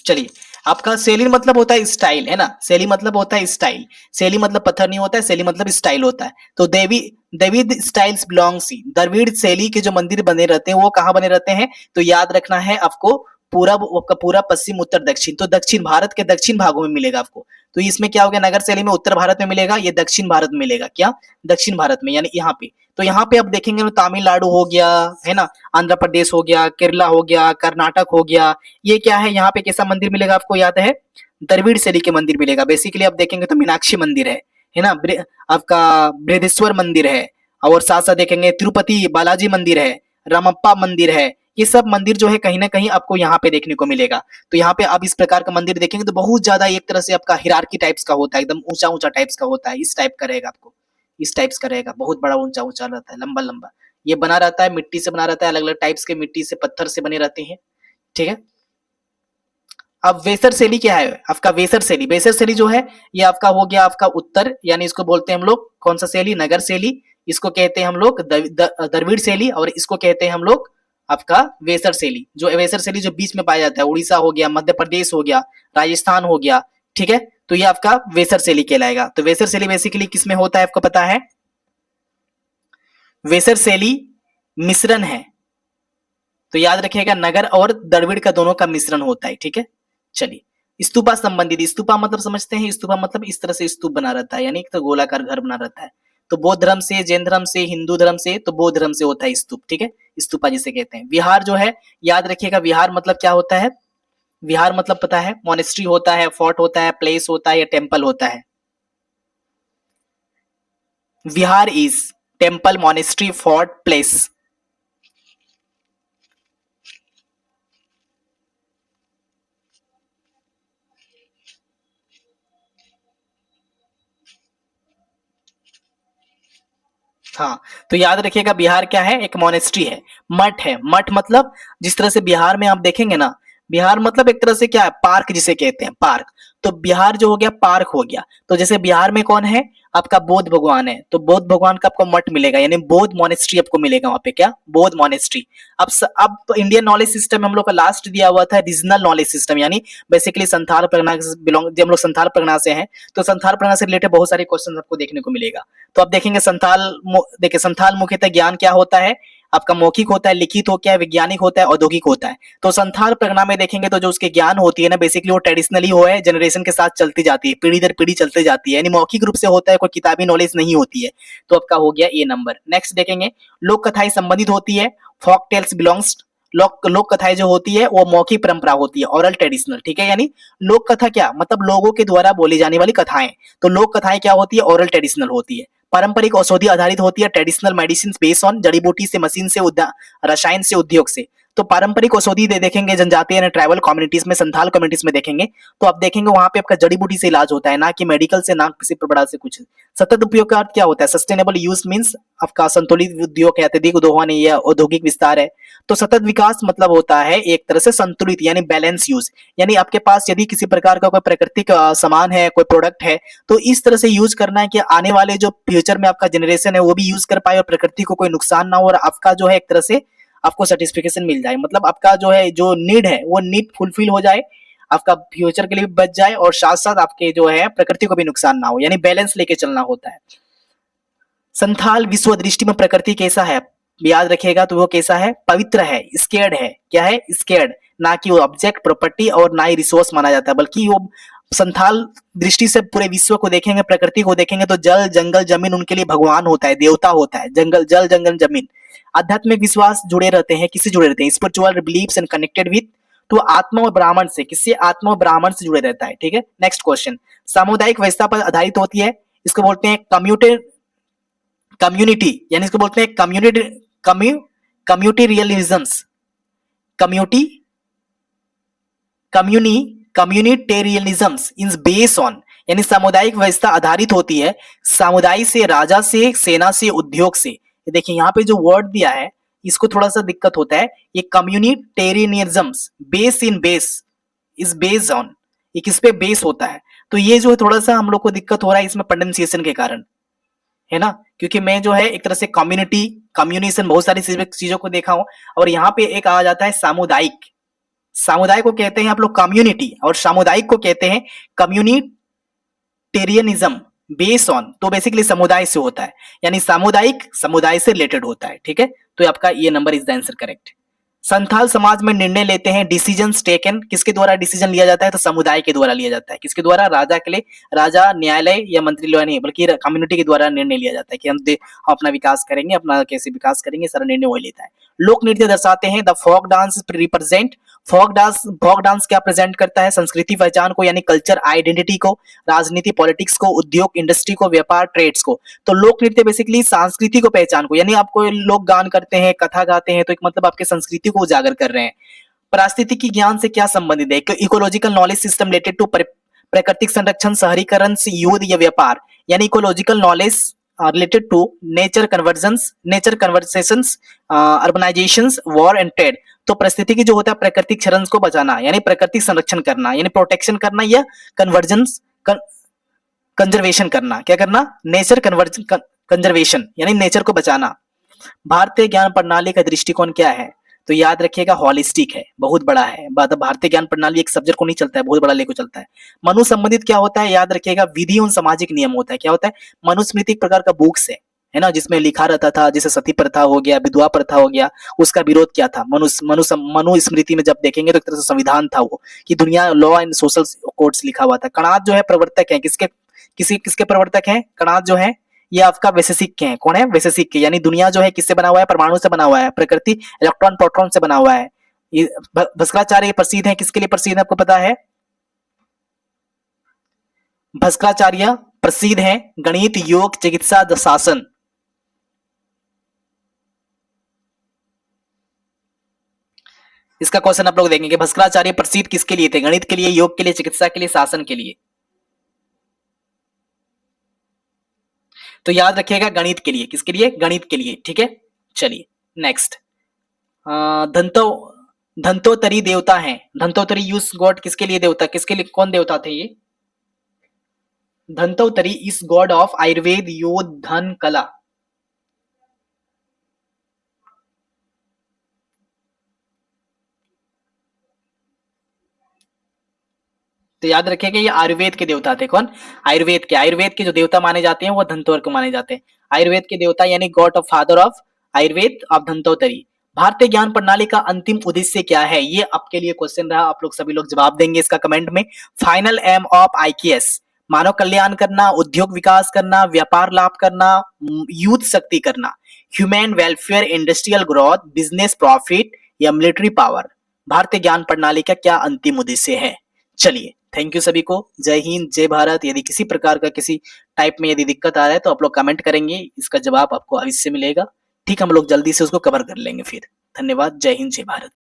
चलिए, आपका शैली मतलब होता है स्टाइल, है ना। शैली मतलब होता है स्टाइल, शैली मतलब पत्थर नहीं होता है, शैली मतलब स्टाइल होता है। तो देवी द्रविड़ स्टाइल्स बिलोंग्स, द्रविड़ शैली के जो मंदिर बने रहते हैं वो कहाँ बने रहते हैं? तो याद रखना है आपको, पूरा पश्चिम उत्तर दक्षिण, तो दक्षिण भारत के दक्षिण भागों में मिलेगा आपको। तो इसमें क्या हो गया, नगर शैली में उत्तर भारत में मिलेगा, ये दक्षिण भारत में मिलेगा, क्या दक्षिण भारत में, यानी यहाँ पे। तो यहाँ पे आप देखेंगे तो तमिलनाडु हो गया, है ना, आंध्र प्रदेश हो गया, केरला हो गया, कर्नाटक हो गया, ये क्या है, यहाँ पे कैसा मंदिर मिलेगा आपको? याद है, द्रविड़ शैली के मंदिर मिलेगा। बेसिकली आप देखेंगे तो मीनाक्षी मंदिर है ना, आपका बृहदेश्वर मंदिर है, और साथ साथ देखेंगे तिरुपति बालाजी मंदिर है, रामप्पा मंदिर है। ये सब मंदिर जो है कहीं ना कहीं आपको यहाँ पे देखने को मिलेगा। तो यहाँ पे आप इस प्रकार का मंदिर देखेंगे तो बहुत ज्यादा एक तरह से आपका हिरार्की टाइप्स का होता है, एकदम ऊंचा ऊंचा टाइप्स का होता है, इस टाइप का रहेगा आपको, इस टाइप्स का रहेगा, बहुत बड़ा ऊंचा ऊंचा रहता है, लंबा लंबा। ये बना रहता है, मिट्टी से बना रहता है, अलग अलग टाइप्स के मिट्टी से, पत्थर से बने रहते हैं, ठीक है। अब वेसर शैली क्या है आपका? वेसर शैली, वेसर शैली जो है ये आपका हो गया आपका उत्तर, यानी इसको बोलते हैं हम लोग कौन सा शैली? नगर शैली। इसको कहते हैं हम लोग द्रविड़ शैली, और इसको कहते हैं हम लोग आपका वेसर शैली। जो वेसर शैली जो बीच में पाया जाता है, उड़ीसा हो गया, मध्य प्रदेश हो गया, राजस्थान हो गया, ठीक है। तो ये आपका वेसर शैली कहलाएगा। तो वेसर शैली बेसिकली किसमें होता है आपको पता है? वेसर शैली मिश्रण है, तो याद रखिएगा नगर और द्रविड़ का दोनों का मिश्रण होता है, ठीक है। चलिए, स्तूपा संबंधित, स्तूपा मतलब समझते हैं, स्तूपा मतलब इस तरह से स्तूप बना रहता है, यानी एक तो गोलाकार घर बना रहता है। तो बौद्ध धर्म से, जैन धर्म से, हिंदू धर्म से, तो बौद्ध धर्म से होता है स्तूप, ठीक है। स्तूपा जिसे कहते हैं। विहार जो है, याद रखिएगा विहार मतलब क्या होता है? विहार मतलब पता है, मोनेस्ट्री होता है, फोर्ट होता है, प्लेस होता है, या टेम्पल होता है। Vihara is temple, monastery, fort, place. हाँ, तो याद रखिएगा बिहार क्या है? एक मोनेस्ट्री है, मठ है। मठ मतलब जिस तरह से बिहार में आप देखेंगे ना, बिहार मतलब एक तरह से क्या है? पार्क जिसे कहते हैं, पार्क। तो बिहार जो हो गया पार्क हो गया। तो जैसे बिहार में कौन है? आपका बुद्ध भगवान है, तो बुद्ध भगवान का आपको मठ मिलेगा, यानी बौद्ध मोनेस्ट्री आपको मिलेगा वहां पे, क्या? बौद्ध मोनेस्ट्री। अब इंडियन नॉलेज सिस्टम में हम लोग का लास्ट दिया हुआ था रीजनल नॉलेज सिस्टम, यानी बेसिकली संथाल परगना से बिलोंग, जब हम लोग संथाल परगना से हैं तो संथाल परगना से रिलेटेड बहुत सारे क्वेश्चन आपको देखने को मिलेगा। तो आप देखेंगे देखिए संथाल मुख्यतः ज्ञान क्या होता है आपका? मौखिक होता है, लिखित हो, क्या वैज्ञानिक होता है, औद्योगिक होता है। तो संथाल परगना में देखेंगे तो जो उसके ज्ञान होती है ना, बेसिकली वो ट्रेडिशनली हो है, जनरेशन के साथ चलती जाती है, पीढ़ी दर पीढ़ी चलती जाती है, यानी मौखिक रूप से होता है, कोई किताबी नॉलेज नहीं होती है। तो आपका हो गया ए नंबर। नेक्स्ट देखेंगे, लोक कथाएं संबंधित होती है, फॉक टेल्स बिलोंग्स, लोक कथाएं जो होती है वो मौखिक परंपरा होती है, ओरल ट्रेडिशनल, ठीक है। यानी लोक कथा क्या मतलब? लोगों के द्वारा बोली जाने वाली कथाएं। तो लोक कथाएं क्या होती है? ओरल ट्रेडिशनल होती है। पारंपरिक औषधि आधारित होती है, ट्रेडिशनल मेडिसिन बेस्ड ऑन जड़ी बूटी से, मशीन से, रसायन से, उद्योग से। तो पारंपरिक औषधि देखेंगे जनजातीय यानी ट्राइबल कम्युनिटीज में, संथाल कम्युनिटीज में देखेंगे तो आप देखेंगे वहां पे आपका जड़ी बूटी से इलाज होता है, ना कि मेडिकल से, ना किसी बड़ा से कुछ। सतत उपयोग का अर्थ क्या होता है? सस्टेनेबल यूज मींस आपका संतुलित उद्योग है, अत्यधिक दोहन है या औद्योगिक विस्तार है। तो सतत विकास मतलब होता है एक तरह से संतुलित यानी बैलेंस यूज, यानी आपके पास यदि किसी प्रकार का कोई प्राकृतिक सामान है, कोई प्रोडक्ट है, तो इस तरह से यूज करना है कि आने वाले जो फ्यूचर में आपका जनरेशन है वो भी यूज कर पाए और प्रकृति को कोई नुकसान ना हो, और आपका जो है एक तरह से आपको सर्टिफिकेशन मिल जाए, मतलब आपका जो है जो नीड है वो नीड फुलफिल हो जाए, आपका फ्यूचर के लिए भी बच जाए, और साथ साथ आपके जो है प्रकृति को भी नुकसान ना हो, यानी बैलेंस लेके चलना होता है। संथाल विश्व दृष्टि में प्रकृति कैसा है? याद रखिएगा तो वो कैसा है? पवित्र है, स्केर्ड है, क्या है? स्केर्ड, ना कि वो ऑब्जेक्ट, प्रॉपर्टी और ना ही रिसोर्स माना जाता है, बल्कि वो संथाल दृष्टि से पूरे विश्व को देखेंगे, प्रकृति को देखेंगे तो जल जंगल जमीन उनके लिए भगवान होता है, देवता होता है। जंगल जल जंगल जमीन। आध्यात्मिक विश्वास जुड़े रहते हैं, किससे जुड़े रहते हैं? Spiritual beliefs and connected with, तो आत्मा और ब्राह्मण से, किससे? आत्मा और ब्राह्मण से जुड़े रहता है। ठीक है, नेक्स्ट क्वेश्चन। सामुदायिक व्यवस्था पर आधारित होती है, इसको बोलते हैं कम्युनिटी, यानी इसको बोलते हैं कम्युनिटी रियलिज्म्स, कम्युनिटेरियनिज्म्स इन बेस ऑन, यानी सामुदायिक व्यवस्था आधारित होती है समुदाय से, राजा से, सेना से, उद्योग से। देखिए यहाँ पे जो वर्ड दिया है इसको थोड़ा सा दिक्कत होता है। ये communitarianisms, base in base is based on, ये किस पे बेस होता है? तो ये जो है थोड़ा सा हम लोग को दिक्कत हो रहा है इसमें प्रोनाउंसिएशन के कारण, है ना, क्योंकि मैं जो है एक तरह से कम्युनिशन बहुत सारी चीजों को देखा हूं, और यहाँ पे एक आ जाता है सामुदायिक। समुदाय को कहते हैं आप लोग कम्युनिटी, और सामुदायिक को कहते हैं कम्युनिटेरियनिज्म बेस ऑन, तो बेसिकली समुदाय से होता है, यानी सामुदायिक समुदाय से रिलेटेड होता है। ठीक है, तो आपका ये number is the answer correct. Santhal समाज में निर्णय लेते हैं, डिसीजंस टेकन, किसके द्वारा डिसीजन लिया जाता है? तो समुदाय के द्वारा लिया जाता है। किसके द्वारा? राजा के लिए, राजा, न्यायालय या मंत्री द्वारा नहीं, बल्कि कम्युनिटी के द्वारा निर्णय लिया जाता है कि हम अपना विकास करेंगे, अपना कैसे विकास करेंगे, सारा निर्णय वही लेता है। लोक नृत्य दर्शाते हैं, the folk dance represent, folk dance क्या प्रेजेंट करता है? संस्कृति पहचान को, यानी कल्चर आइडेंटिटी को, राजनीति पॉलिटिक्स को, उद्योग इंडस्ट्री को, व्यापार ट्रेड्स को। तो लोक नृत्य बेसिकली संस्कृति को पहचान को, यानी आपको लोग गान करते हैं, कथा गाते हैं, तो एक मतलब आपके संस्कृति को उजागर कर रहे हैं। पारिस्थितिकी ज्ञान से क्या संबंधित है? Ecological knowledge system related to प्राकृतिक संरक्षण, शहरीकरण, युद्ध या व्यापार, यानी ecological knowledge related to nature conversations, urbanisations, war and trade. तो परिस्थितिकी जो होता है प्राकृतिक क्षरण को बचाना, यानी प्राकृतिक संरक्षण करना, यानी प्रोटेक्शन करना, या कंजर्वेशन करना। क्या करना? नेचर कंजर्वेशन, यानी नेचर को बचाना। भारतीय ज्ञान प्रणाली का दृष्टिकोण क्या है? तो याद रखिएगा हॉलिस्टिक है, बहुत बड़ा है। भारतीय ज्ञान प्रणाली एक सब्जेक्ट को नहीं चलता है, बहुत बड़ा लेको चलता है। मनु संबंधित क्या होता है? याद रखिएगा विधि और सामाजिक नियम होता है। क्या होता है? मनुस्मृति एक प्रकार का बुक्स है ना, जिसमें लिखा रहता था, जैसे सती प्रथा हो गया, विधवा प्रथा हो गया, उसका विरोध क्या था? मनुस्मृति में जब देखेंगे तो एक तरह से संविधान था वो, कि दुनिया लॉ एंड सोशल कोड्स लिखा हुआ था। कणाद जो है प्रवर्तक है, किसके प्रवर्तक हैं? कणाद जो है ये आपका वैशेषिक के हैं। कौन है? वैशेषिक के, यानी दुनिया जो है किससे बना हुआ है? परमाणु से बना हुआ है, प्रकृति इलेक्ट्रॉन प्रोटॉन से बना हुआ है। भास्कराचार्य प्रसिद्ध है, किसके लिए प्रसिद्ध है आपको पता है? भास्कराचार्य प्रसिद्ध है गणित, योग, चिकित्सा, शासन। इसका क्वेश्चन आप लोग देखेंगे कि भास्कराचार्य प्रसिद्ध किसके लिए थे? गणित के लिए, योग के लिए, चिकित्सा के लिए, शासन के लिए। तो याद रखिएगा गणित के लिए। किसके लिए? गणित के लिए। ठीक है, चलिए नेक्स्ट। धंतोतरी देवता है, धंतोतरी यूज गॉड किसके लिए देवता, किसके लिए, कौन देवता थे ये? धंतोतरी इज गॉड ऑफ आयुर्वेद, योग, धन, कला। तो याद रखिएगा ये आयुर्वेद के देवता थे। कौन? आयुर्वेद के जो देवता माने जाते हैं वो धंतोर को माने जाते हैं। आयुर्वेद के देवता यानी god of father of Ayurveda of Dhanvantari. भारतीय ज्ञान प्रणाली का अंतिम उद्देश्य क्या है? ये आपके लिए क्वेश्चन रहा, आप लोग सभी लोग जवाब देंगे इसका कमेंट में। फाइनल एम ऑफ आईकेएस, मानव कल्याण करना, उद्योग विकास करना, व्यापार लाभ करना, यूथ शक्ति करना, human welfare, industrial growth, business profit या मिलिट्री पावर। भारतीय ज्ञान प्रणाली का क्या अंतिम उद्देश्य है? चलिए, थैंक यू सभी को। जय हिंद, जय भारत। यदि किसी प्रकार का किसी टाइप में यदि दिक्कत आ रहा है तो आप लोग कमेंट करेंगे, इसका जवाब आपको अवश्य मिलेगा। ठीक, हम लोग जल्दी से उसको कवर कर लेंगे फिर। धन्यवाद, जय हिंद, जय भारत।